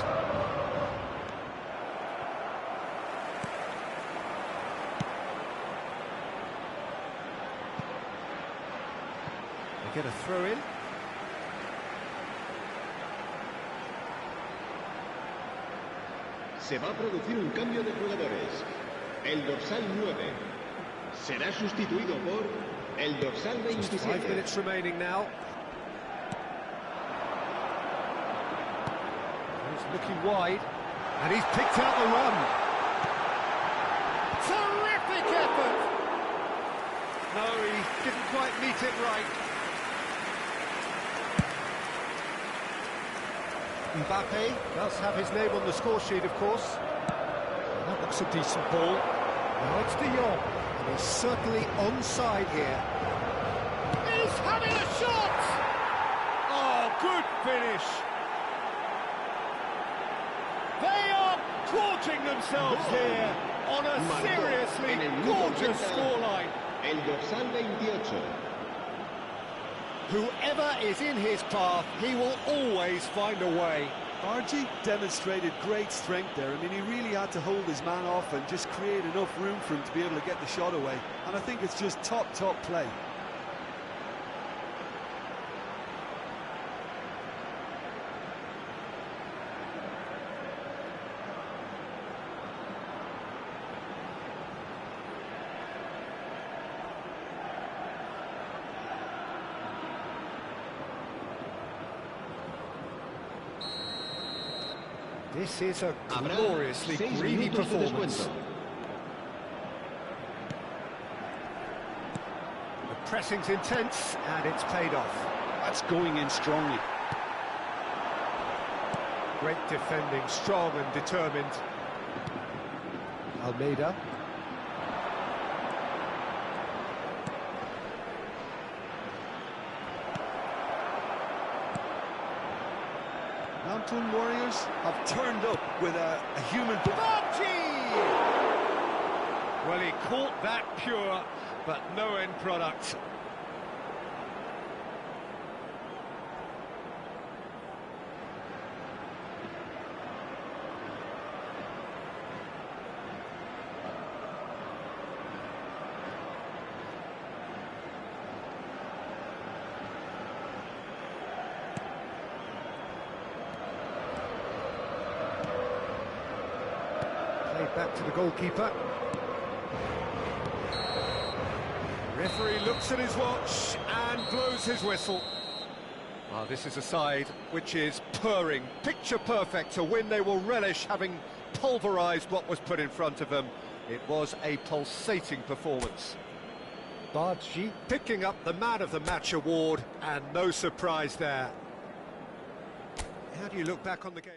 They get a throw in. Se va a producir un cambio de jugadores. El dorsal 9 será sustituido por el dorsal Just 5 27. minutes remaining now. He's looking wide, and he's picked out the run. Terrific effort! No, he didn't quite meet it right. Mbappe does have his name on the score sheet, of course. That looks a decent ball. Now it's De Jong, and he's certainly onside here. He's having a shot! Oh, good finish. They are gorging themselves here on a Marcó seriously en el minuto gorgeous 80, scoreline. El dorsal 28. Whoever is in his path, he will always find a way. Archie demonstrated great strength there. I mean, he really had to hold his man off and just create enough room for him to be able to get the shot away. And I think it's just top play. This is a Habrá gloriously 6 greedy minutos de performance. descuento. The pressing's intense, and it's paid off. That's going in strongly. Great defending, strong and determined. Almeida. Mountain Warriors have turned up with a human... Barchi! Well, he caught that pure, but no end product. Played back to the goalkeeper. Referee looks at his watch and blows his whistle. Well, this is a side which is purring, picture perfect to win. They will relish having pulverised what was put in front of them. It was a pulsating performance. Barchi picking up the Man of the Match award, and no surprise there. How do you look back on the game?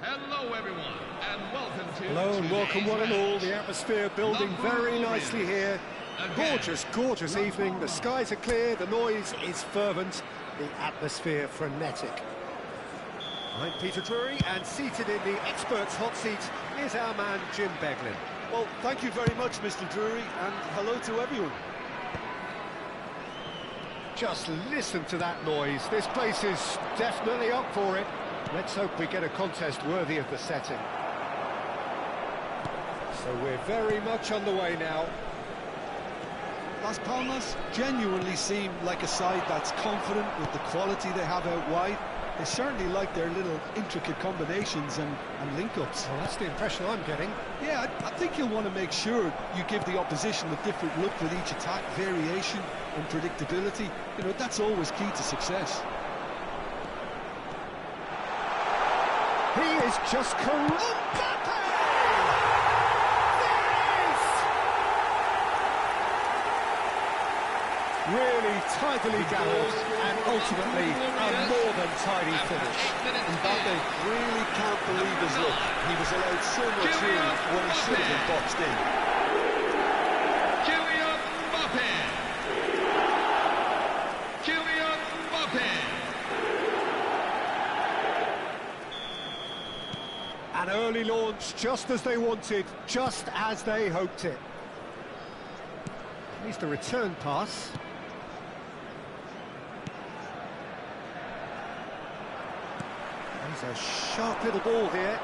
Hello, everyone, and welcome to. Hello and welcome one and all. The match. atmosphere building very nicely here. Gorgeous, gorgeous evening. The skies are clear, the noise is fervent, the atmosphere frenetic. I'm Peter Drury, and seated in the experts' hot seat is our man Jim Beglin. Well, thank you very much, Mr. Drury, and hello to everyone. Just listen to that noise. This place is definitely up for it. Let's hope we get a contest worthy of the setting. So we're very much on the way now. Las Palmas genuinely seem like a side that's confident with the quality they have out wide. They certainly like their little intricate combinations and link-ups. Well, that's the impression I'm getting. Yeah, I think you'll want to make sure you give the opposition a different look with each attack, variation and predictability. You know, that's always key to success. He is just Mbappe! Really tidily galloped and ultimately a more than tidy finish. Mbappe really can't believe his luck. He was allowed so much room when he should have been boxed in. Kylian Mbappe. Kylian Mbappe. An early launch, just as they wanted, just as they hoped it. At least a return pass. There's a sharp little ball here.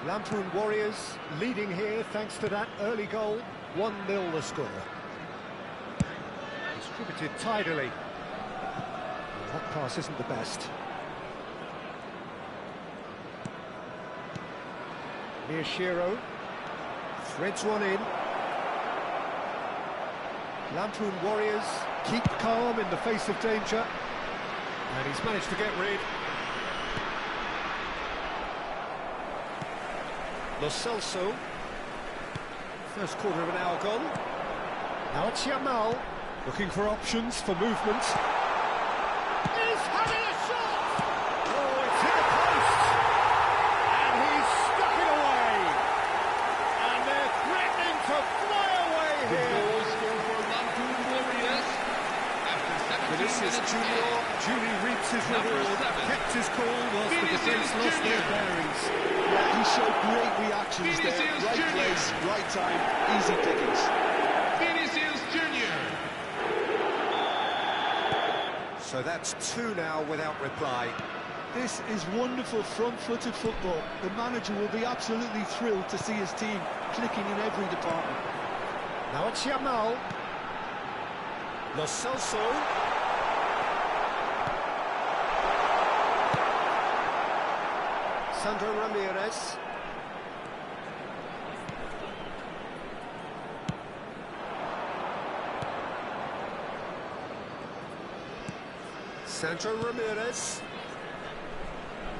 Lampoon Warriors leading here thanks to that early goal. 1-0 the score. Distributed tidily. That pass isn't the best. Miyashiro threads one in. Lampoon Warriors keep calm in the face of danger. And he's managed to get rid. Lo Celso. First quarter of an hour gone. Now it's Yamal looking for options for movement. He's having a shot! Oh, it's hit the post! And he's stuck it away! And they're threatening to fly away here! Vinicius Junior reaps his reward, kept his cool whilst the defence lost their bearings. Yeah, he showed great reactions there. Right place, right time, easy pickings. Vinicius Junior. So that's two now without reply. This is wonderful front-footed football. The manager will be absolutely thrilled to see his team clicking in every department. Now it's Yamal. Lo Celso. Sandro Ramirez. Sandro Ramirez.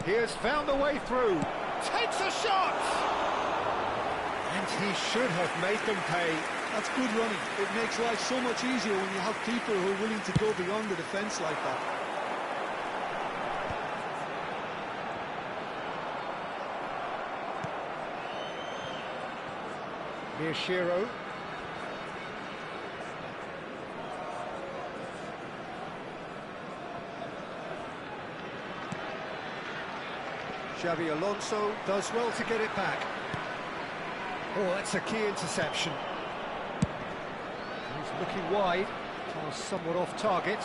He has found a way through. Takes a shot! And he should have made them pay. That's good running. It makes life so much easier when you have people who are willing to go beyond the defence like that. Miyashiro. Xabi Alonso does well to get it back. Oh, that's a key interception. He's looking wide, pass somewhat off target.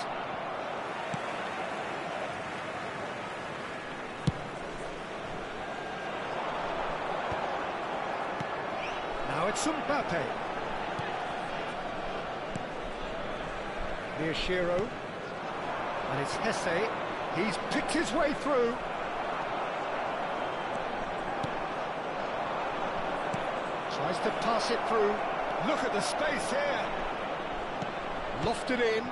Now it's Mbappe. Miyashiro. And it's Hesse. He's picked his way through. Tries to pass it through. Look at the space here. Lofted in.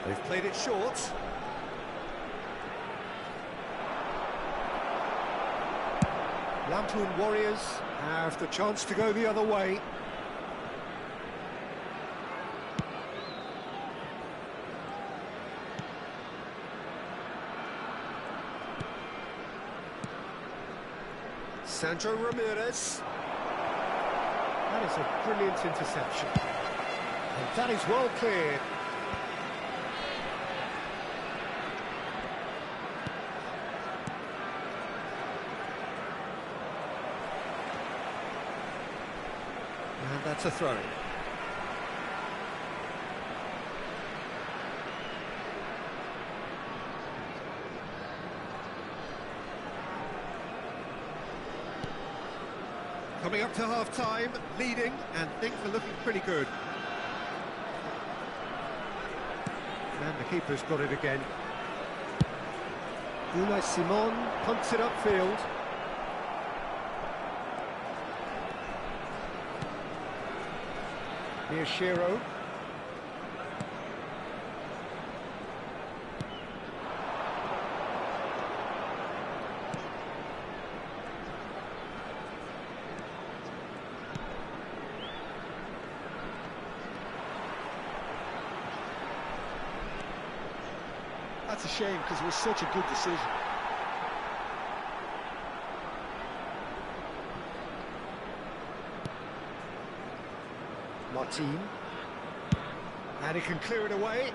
They've played it short. Lampoon Warriors have the chance to go the other way. Sandro Ramirez. That is a brilliant interception. And that is well cleared. And that's a throw-in. Coming up to half-time, leading, and things are looking pretty good. And the keeper's got it again. Unai Simon punts it upfield. Here's Shiro. That's a shame, because it was such a good decision. Martin. And he can clear it away.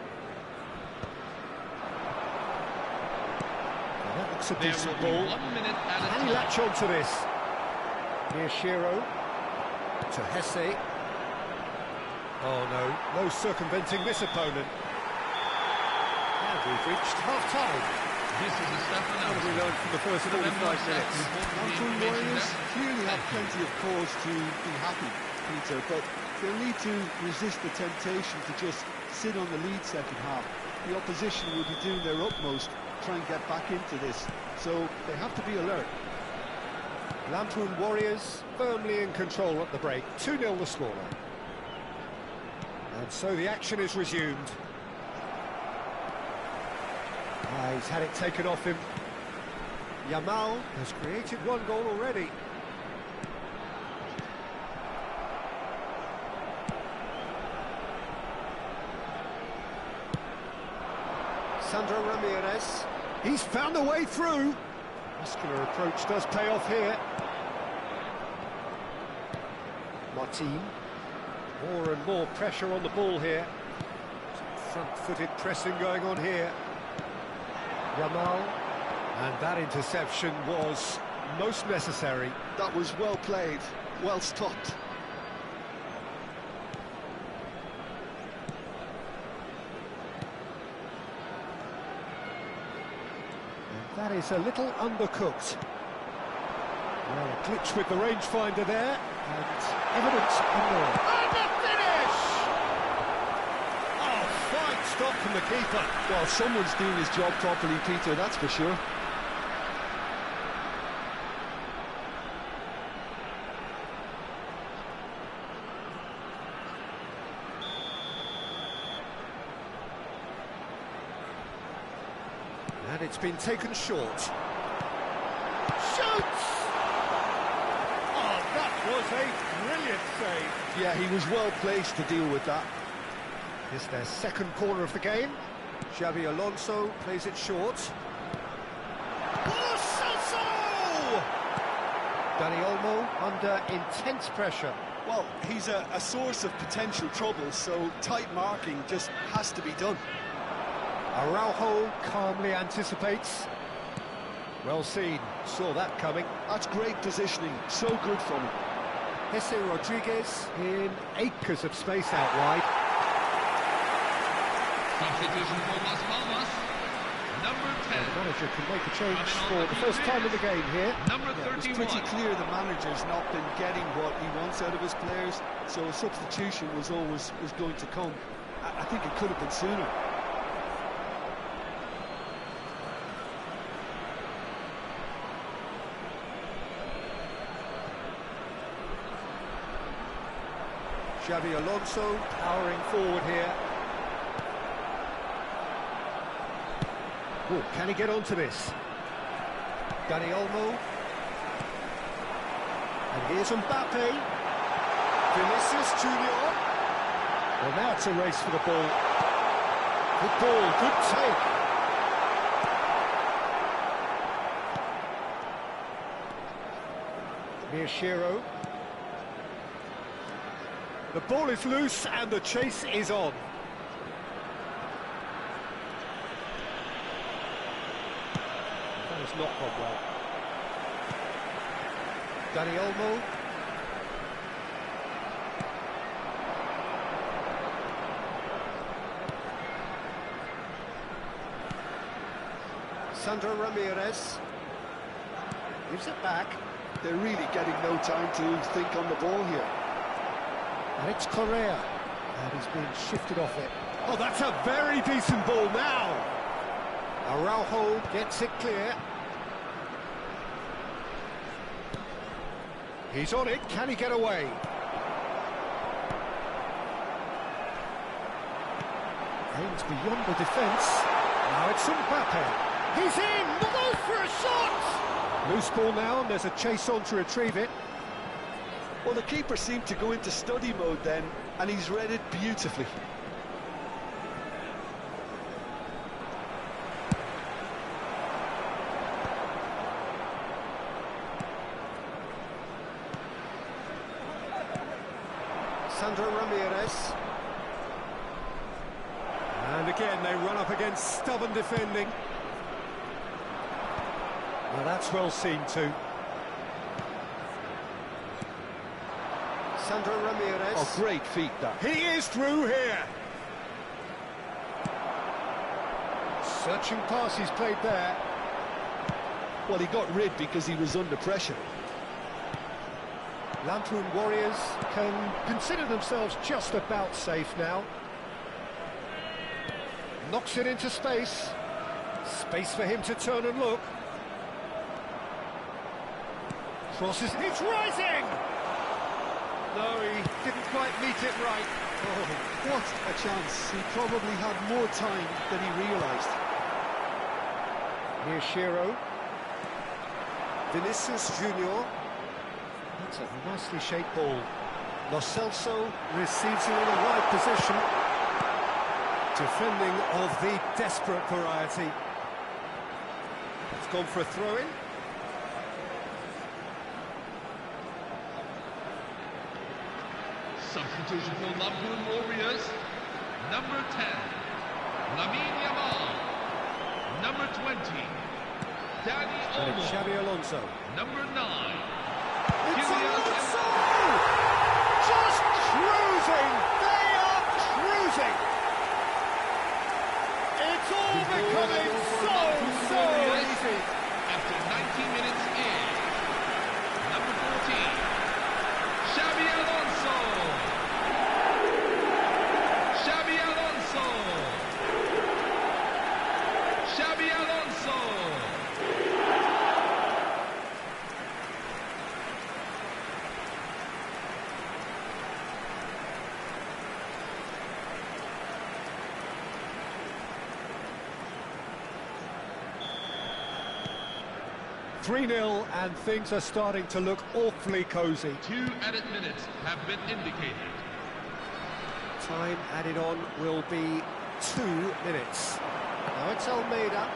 Well, that looks a decent ball. 1 minute at a Can he time. latch on to this? Here's Shiro. To Hesse. Oh no circumventing this opponent. And we've reached half-time. This is a step What have we learned from the first 45 minutes? Mountain Warriors clearly have plenty of cause to be happy, Peter, but they'll need to resist the temptation to just sit on the lead second half. The opposition will be doing their utmost to try and get back into this, so they have to be alert. Lampoon Warriors firmly in control at the break. 2-0 the scoreline. And so the action is resumed. He's had it taken off him. Yamal has created one goal already. Sandro Ramirez. He's found a way through. Muscular approach does pay off here. Martin. More and more pressure on the ball here. Some front-footed pressing going on here. Yamal. And that interception was most necessary. That was well played, well stopped. And that is a little undercooked. Well, a glitch with the rangefinder there, and evidence unknown. And the finish! Oh, fine stop from the keeper. Well, someone's doing his job properly, Peter, that's for sure. And it's been taken short. Shoots! Oh, that was a brilliant save. Yeah, he was well placed to deal with that. It's their second corner of the game. Xabi Alonso plays it short. Lo Celso! Dani Olmo under intense pressure. Well, he's a source of potential trouble, so tight marking just has to be done. Araujo calmly anticipates. Well seen, saw that coming. That's great positioning, so good from him. Jesse Rodriguez in acres of space out wide. Substitution for Las Palmas. Number 10. The manager can make a change for the first time in the game here. Number Yeah, it's 31. pretty clear the manager's not been getting what he wants out of his players, so a substitution was going to come. I think it could have been sooner. Xabi Alonso powering forward here. Oh, can he get onto this? Dani Olmo. And here's Mbappe. Vinicius Junior. Well, now it's a race for the ball. Good ball, good take. Miyashiro. The ball is loose and the chase is on. That has not gone well. Dani Olmo. Sandro Ramirez. Gives it back. They're really getting no time to think on the ball here. And it's Correa. And he's being shifted off it. Oh, that's a very decent ball now. Araujo gets it clear. He's on it. Can he get away? Aims beyond the defence. Now it's Mbappe. He's in! Goes for a shot! Loose ball now, and there's a chase on to retrieve it. Well, the keeper seemed to go into study mode then, and he's read it beautifully. Sandro Ramirez. And again, they run up against stubborn defending. Well, that's well seen too. Sandro Ramirez. Oh, great feat, that. He is through here. Searching pass he's played there. Well, he got rid because he was under pressure. Lanthroon Warriors can consider themselves just about safe now. Knocks it into space. Space for him to turn and look. Crosses, it's rising! No, he didn't quite meet it right. Oh, what a chance. He probably had more time than he realised. Miyashiro. Vinicius Junior. That's a nicely shaped ball. Lo Celso receives it in the right position. Defending of the desperate variety. It's gone for a throw-in. Substitution for Lanthroon Warriors. Number 10, Lamine Yamal. Number 20, Dani And it's Olmo. Xabi Alonso. Number 9, It's Kylian Alonso! Just cruising! They are cruising! It's all becoming so easy! after 90 minutes in. Number 14, Xabi Alonso. Xabi Alonso. Xabi Alonso. .3-0 and things are starting to look awfully cosy. 2 added minutes have been indicated. Time added on will be 2 minutes. Now it's Almeida.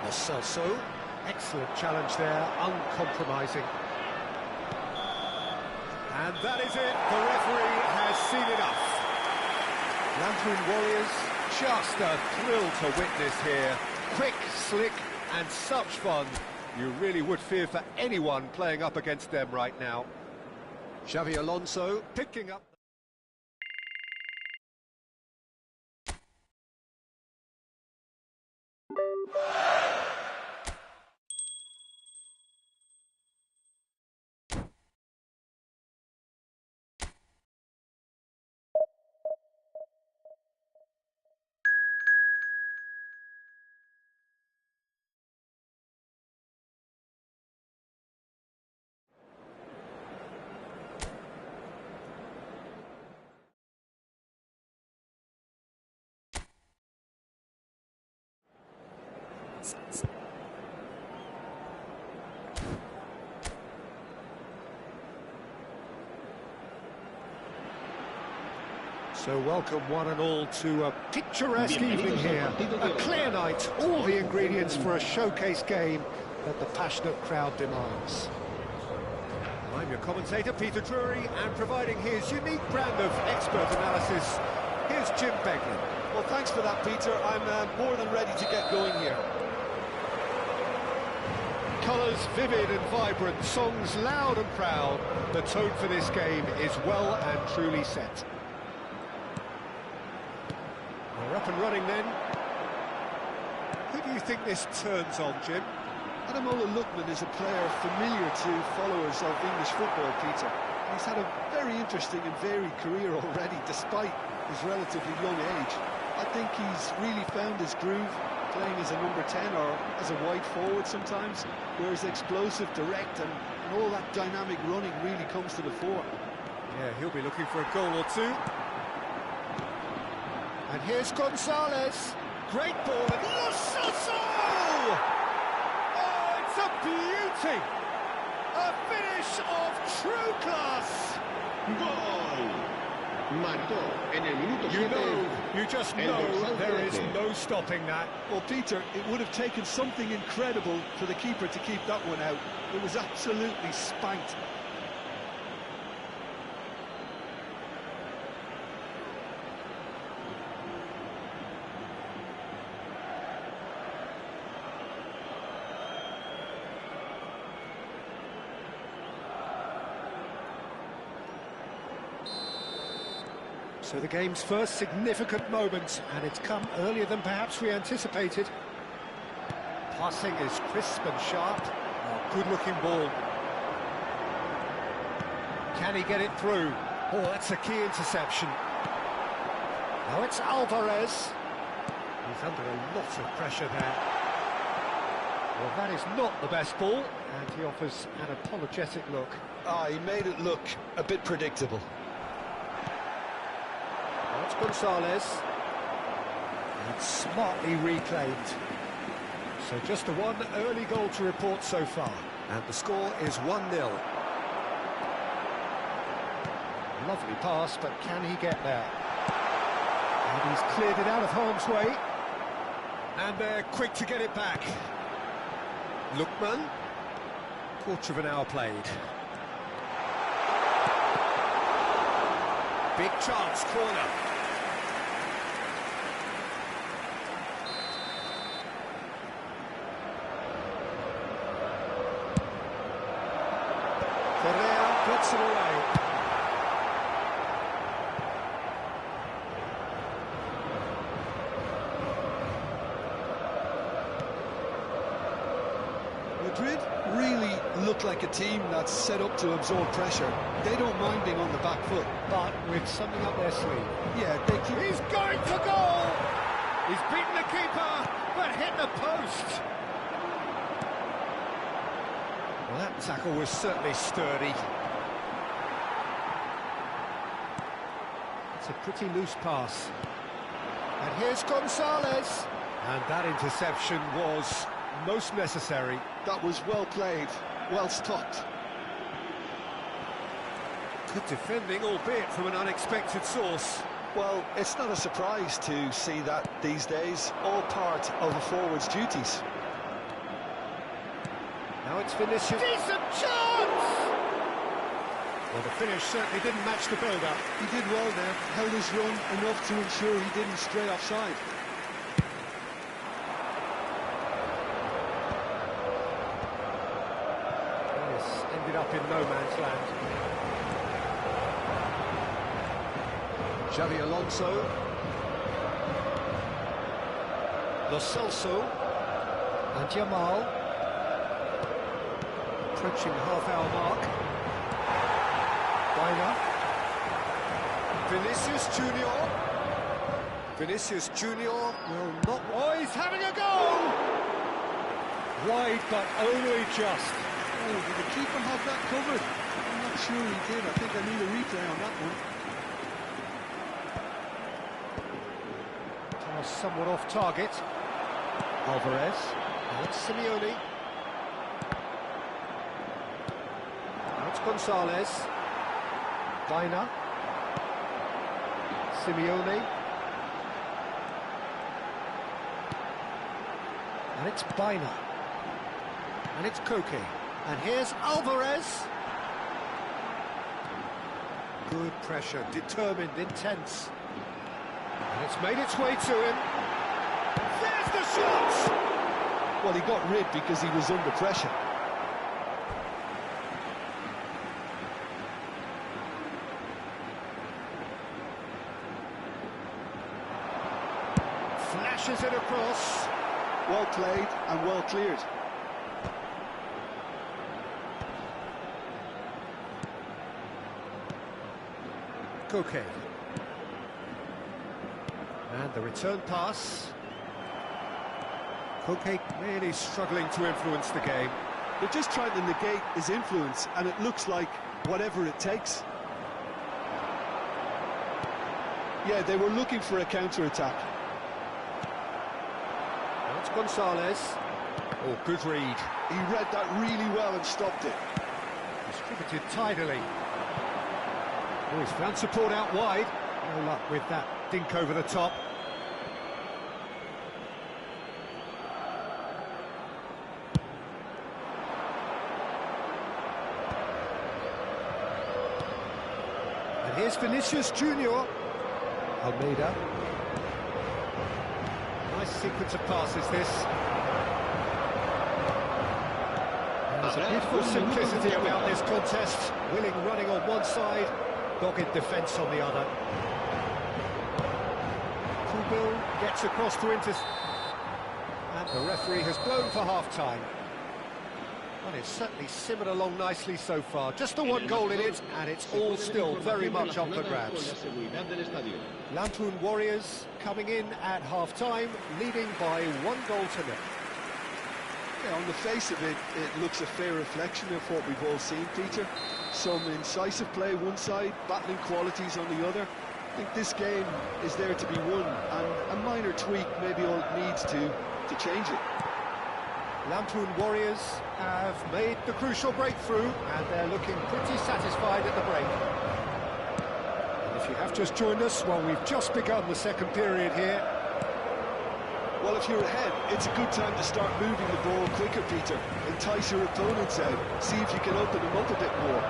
Lo Celso. Excellent challenge there, uncompromising. And that is it. The referee has seen enough. Lanthroon Warriors, just a thrill to witness here. Quick, slick, and such fun. You really would fear for anyone playing up against them right now. Xabi Alonso picking up. So welcome one and all to a picturesque evening here. A clear night, all the ingredients for a showcase game that the passionate crowd demands. I'm your commentator, Peter Drury, and providing his unique brand of expert analysis, here's Jim Beglin. Well, thanks for that, Peter. I'm more than ready to get going here. Colours vivid and vibrant, songs loud and proud. The tone for this game is well and truly set. We're up and running then. Who do you think this turns on, Jim? Ademola Lookman is a player familiar to followers of English football, Peter. He's had a very interesting and varied career already, despite his relatively young age. I think he's really found his groove, playing as a number 10 or as a wide forward sometimes, where he's explosive, direct, and all that dynamic running really comes to the fore. Yeah, he'll be looking for a goal or two. And here's Gonzalez. Great ball, and Lo Celso! Oh, it's a beauty! A finish of true class! ¡Gol! Marcó en el minuto 7. You just know there is no stopping that. Well, Peter, it would have taken something incredible for the keeper to keep that one out. It was absolutely spanked. So the game's first significant moment, and it's come earlier than perhaps we anticipated. Passing is crisp and sharp. Oh, good-looking ball. Can he get it through? Oh, that's a key interception. Now it's Alvarez. He's under a lot of pressure there. Well, that is not the best ball, and he offers an apologetic look. He made it look a bit predictable. That's Gonzalez. And smartly reclaimed. So just the one early goal to report so far. And the score is 1-0. Lovely pass, but can he get there? And he's cleared it out of harm's way. And they're quick to get it back. Lookman. Quarter of an hour played. Big chance, corner. Correa puts it away. Madrid really look like a team that's set up to absorb pressure. They don't mind being on the back foot. But with something up their sleeve. Yeah, He's going for goal! He's beaten the keeper, but hit the post. Well, that tackle was certainly sturdy. It's a pretty loose pass. And here's Gonzalez. And that interception was most necessary. That was well played, well stopped. Good defending, albeit from an unexpected source. Well, it's not a surprise to see that these days, all part of a forward's duties. Now it's Vinicius. Decent chance! Well, the finish certainly didn't match the build-up. He did well there, held his run enough to ensure he didn't stray offside. Yes, ended up in no man's land. Xavi Alonso. Lo Celso. And Yamal. Approaching half-hour mark. Baina. Vinicius Junior. Vinicius Junior will not... Oh, he's having a go! Wide, but only just. Oh, did the keeper have that covered? I'm not sure he did. I think I need a replay on that one. Pass somewhat off target. Alvarez. Now it's Simeone. Now it's Gonzalez. Baina. Simeone. And it's Baina. And it's Koke. And here's Alvarez. Good pressure, determined, intense. And it's made its way to him. There's the shot! Well, he got rid because he was under pressure. Flashes it across. Well played and well cleared. Koke. And the return pass. Koke really struggling to influence the game. They're just trying to negate his influence, and it looks like whatever it takes. Yeah, they were looking for a counter-attack. That's Gonzalez. Oh, good read. He read that really well and stopped it. Distributed tidily. Oh, he's found support out wide. No luck with that dink over the top. And here's Vinicius Junior. Almeida. Nice sequence of passes, this. There's a beautiful simplicity about this contest. Willing running on one side, dogged defence on the other. Kubil gets across to Inter. And the referee has blown for half-time. Well, it's certainly simmered along nicely so far. Just the one goal in it, and it's all still very much up for grabs. Lampoon Warriors coming in at half-time, leading by 1 goal to 0. Yeah, on the face of it, it looks a fair reflection of what we've all seen, Peter. Some incisive play one side, battling qualities on the other. I think this game is there to be won, and a minor tweak maybe all it needs to change it. Lampoon Warriors have made the crucial breakthrough, and they're looking pretty satisfied at the break. And if you have just joined us, well, we've just begun the second period here. Well, if you're ahead, it's a good time to start moving the ball quicker, Peter. Entice your opponents out. See if you can open them up a bit more.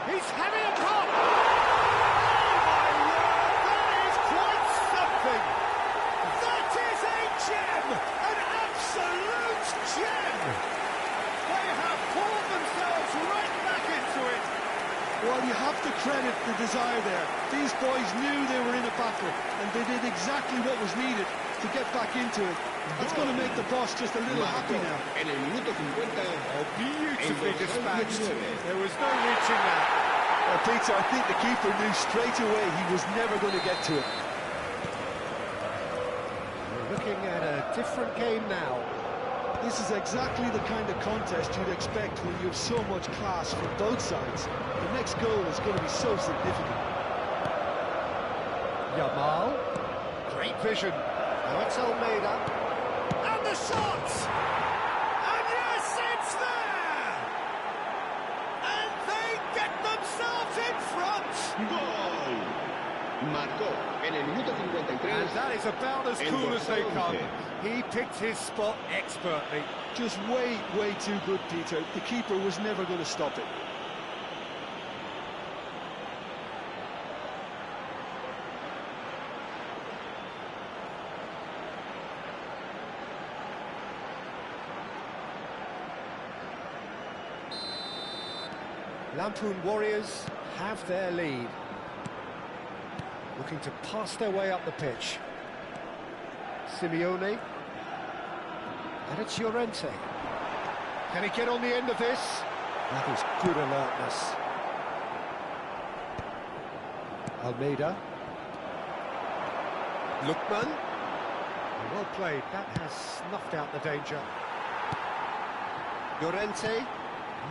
He's having a pop! Oh, my word! That is quite something! That is a gem! An absolute gem! They have pulled themselves right back into it. Well, you have to credit the desire there. These boys knew they were in a battle, and they did exactly what was needed to get back into it. That's going to make the boss just a little happy now. En el minuto 50, Beautifully dispatched. There was no reaching that. Well, Peter, I think the keeper knew straight away he was never going to get to it. We're looking at a different game now. This is exactly the kind of contest you'd expect when you have so much class from both sides. The next goal is going to be so significant. Yamal. Great vision. Now it's Almeida. And the shot! And yes, it's there! And they get themselves in front! ¡gol! Marcó en el minuto 53. And that is about as cool as they come. He picked his spot expertly. Just way too good, Peter. The keeper was never going to stop it. Lampoon Warriors have their lead. Looking to pass their way up the pitch. Simeone. And it's Llorente. Can he get on the end of this? That is good alertness. Almeida. Lookman. Well played. That has snuffed out the danger. Llorente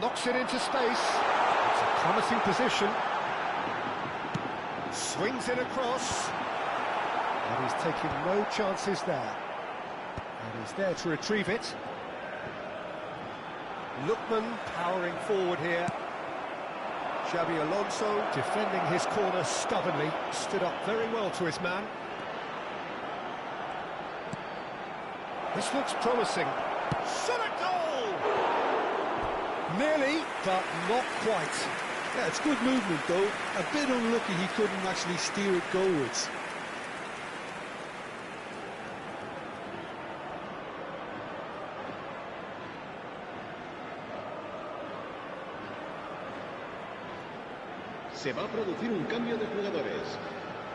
knocks it into space. It's a promising position. Swings it across. And he's taking no chances there. And he's there to retrieve it. Lookman powering forward here. Xabi Alonso defending his corner stubbornly, stood up very well to his man. This looks promising. Shot a goal! Nearly, but not quite. Yeah, it's good movement though. A bit unlucky he couldn't actually steer it goalwards. Se va a producir un cambio de jugadores.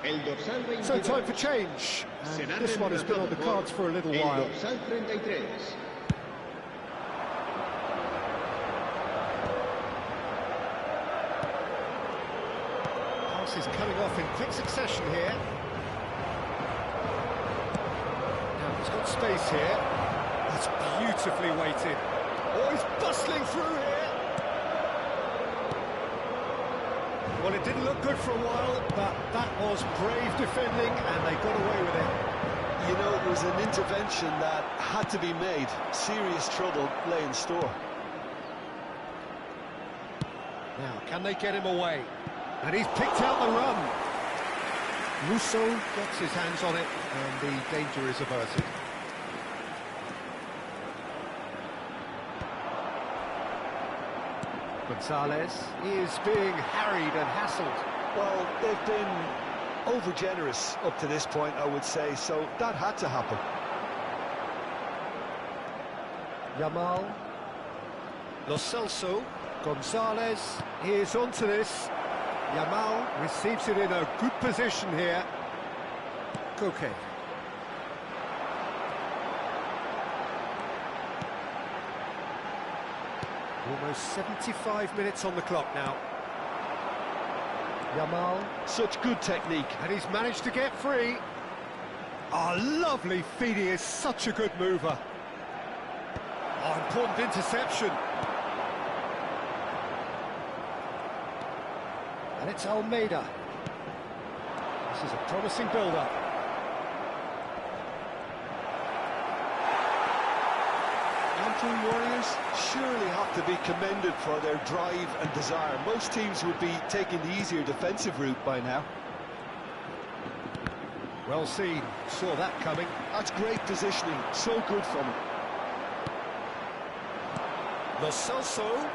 El dorsal 22. So time for change. And this one has been on the cards for a little while. El dorsal 33. Pass is coming off in quick succession here. Now he's got space here. That's beautifully weighted. Oh, he's bustling through here. Well, it didn't look good for a while, but that was brave defending, and they got away with it. You know, it was an intervention that had to be made. Serious trouble lay in store. Now, can they get him away? And he's picked out the run. Musso gets his hands on it, and the danger is averted. Gonzalez is being harried and hassled. Well, they've been over-generous up to this point, I would say, so that had to happen. Yamal, Lo Celso, Gonzalez is onto this. Yamal receives it in a good position here. Koke. Almost 75 minutes on the clock now. Yamal. Such good technique. And he's managed to get free. Oh, lovely feed. He is such a good mover. Oh, important interception. And it's Almeida. This is a promising build-up. Antrim Warriors surely have to be commended for their drive and desire. Most teams would be taking the easier defensive route by now. Well seen, saw that coming. That's great positioning, so good from him. Lo Celso.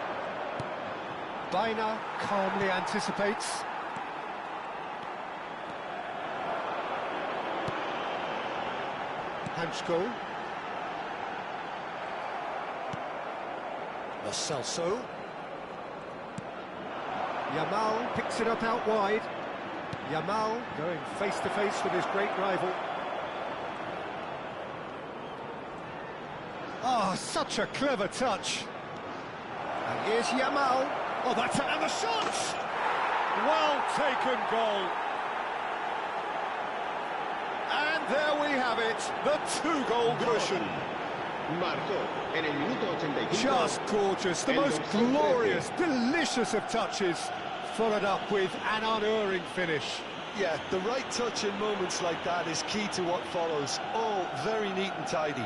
Baina calmly anticipates. Hanchko. Lo Celso. Yamal picks it up out wide. Yamal going face-to-face with his great rival. Oh, such a clever touch. And here's Yamal. Oh, that's another shot! Well taken goal. And there we have it, the two-goal cushion. Marcó en el minuto 85. Just gorgeous, the most glorious, delicious of touches, followed up with an unerring finish. Yeah, the right touch in moments like that is key to what follows. All very neat and tidy.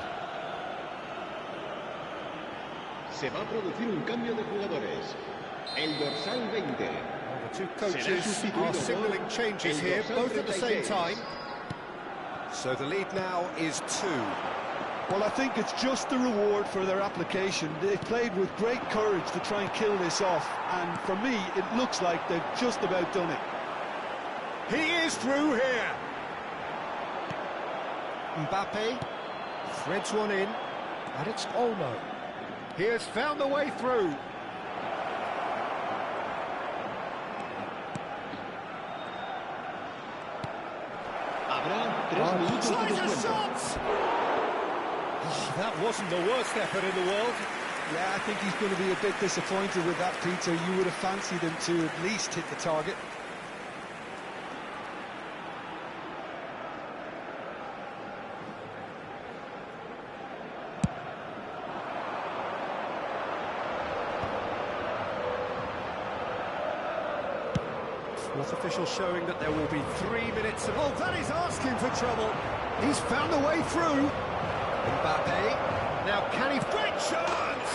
Se va a producir un cambio de jugadores. El dorsal 20. Well, the two coaches are signalling changes here, both at the same time. So the lead now is 2. Well, I think it's just the reward for their application. They've played with great courage to try and kill this off, and for me, it looks like they've just about done it. He is through here. Mbappe threads one in, and it's Olmo. He has found the way through. Habrá 3 minutos de Tries a descuento. shot! Oh, that wasn't the worst effort in the world. Yeah, I think he's going to be a bit disappointed with that, Peter. You would have fancied him to at least hit the target. Fourth official showing that there will be 3 minutes of... Oh, that is asking for trouble. He's found a way through. Mbappe. Now, can he... Great chance!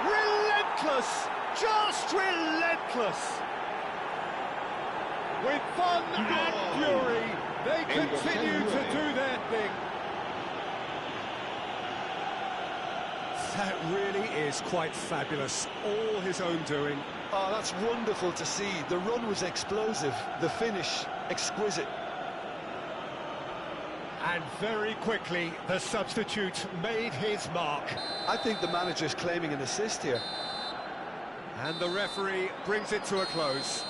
Relentless! just relentless. With fun and fury, they continue to do their thing. That really is quite fabulous, all his own doing. Oh, that's wonderful to see. The run was explosive, the finish exquisite. And very quickly, the substitute made his mark. I think the manager's claiming an assist here. And the referee brings it to a close.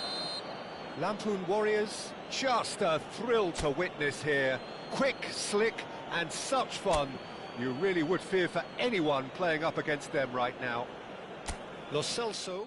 Lampoon Warriors, just a thrill to witness here. Quick, slick, and such fun. You really would fear for anyone playing up against them right now. Lo Celso.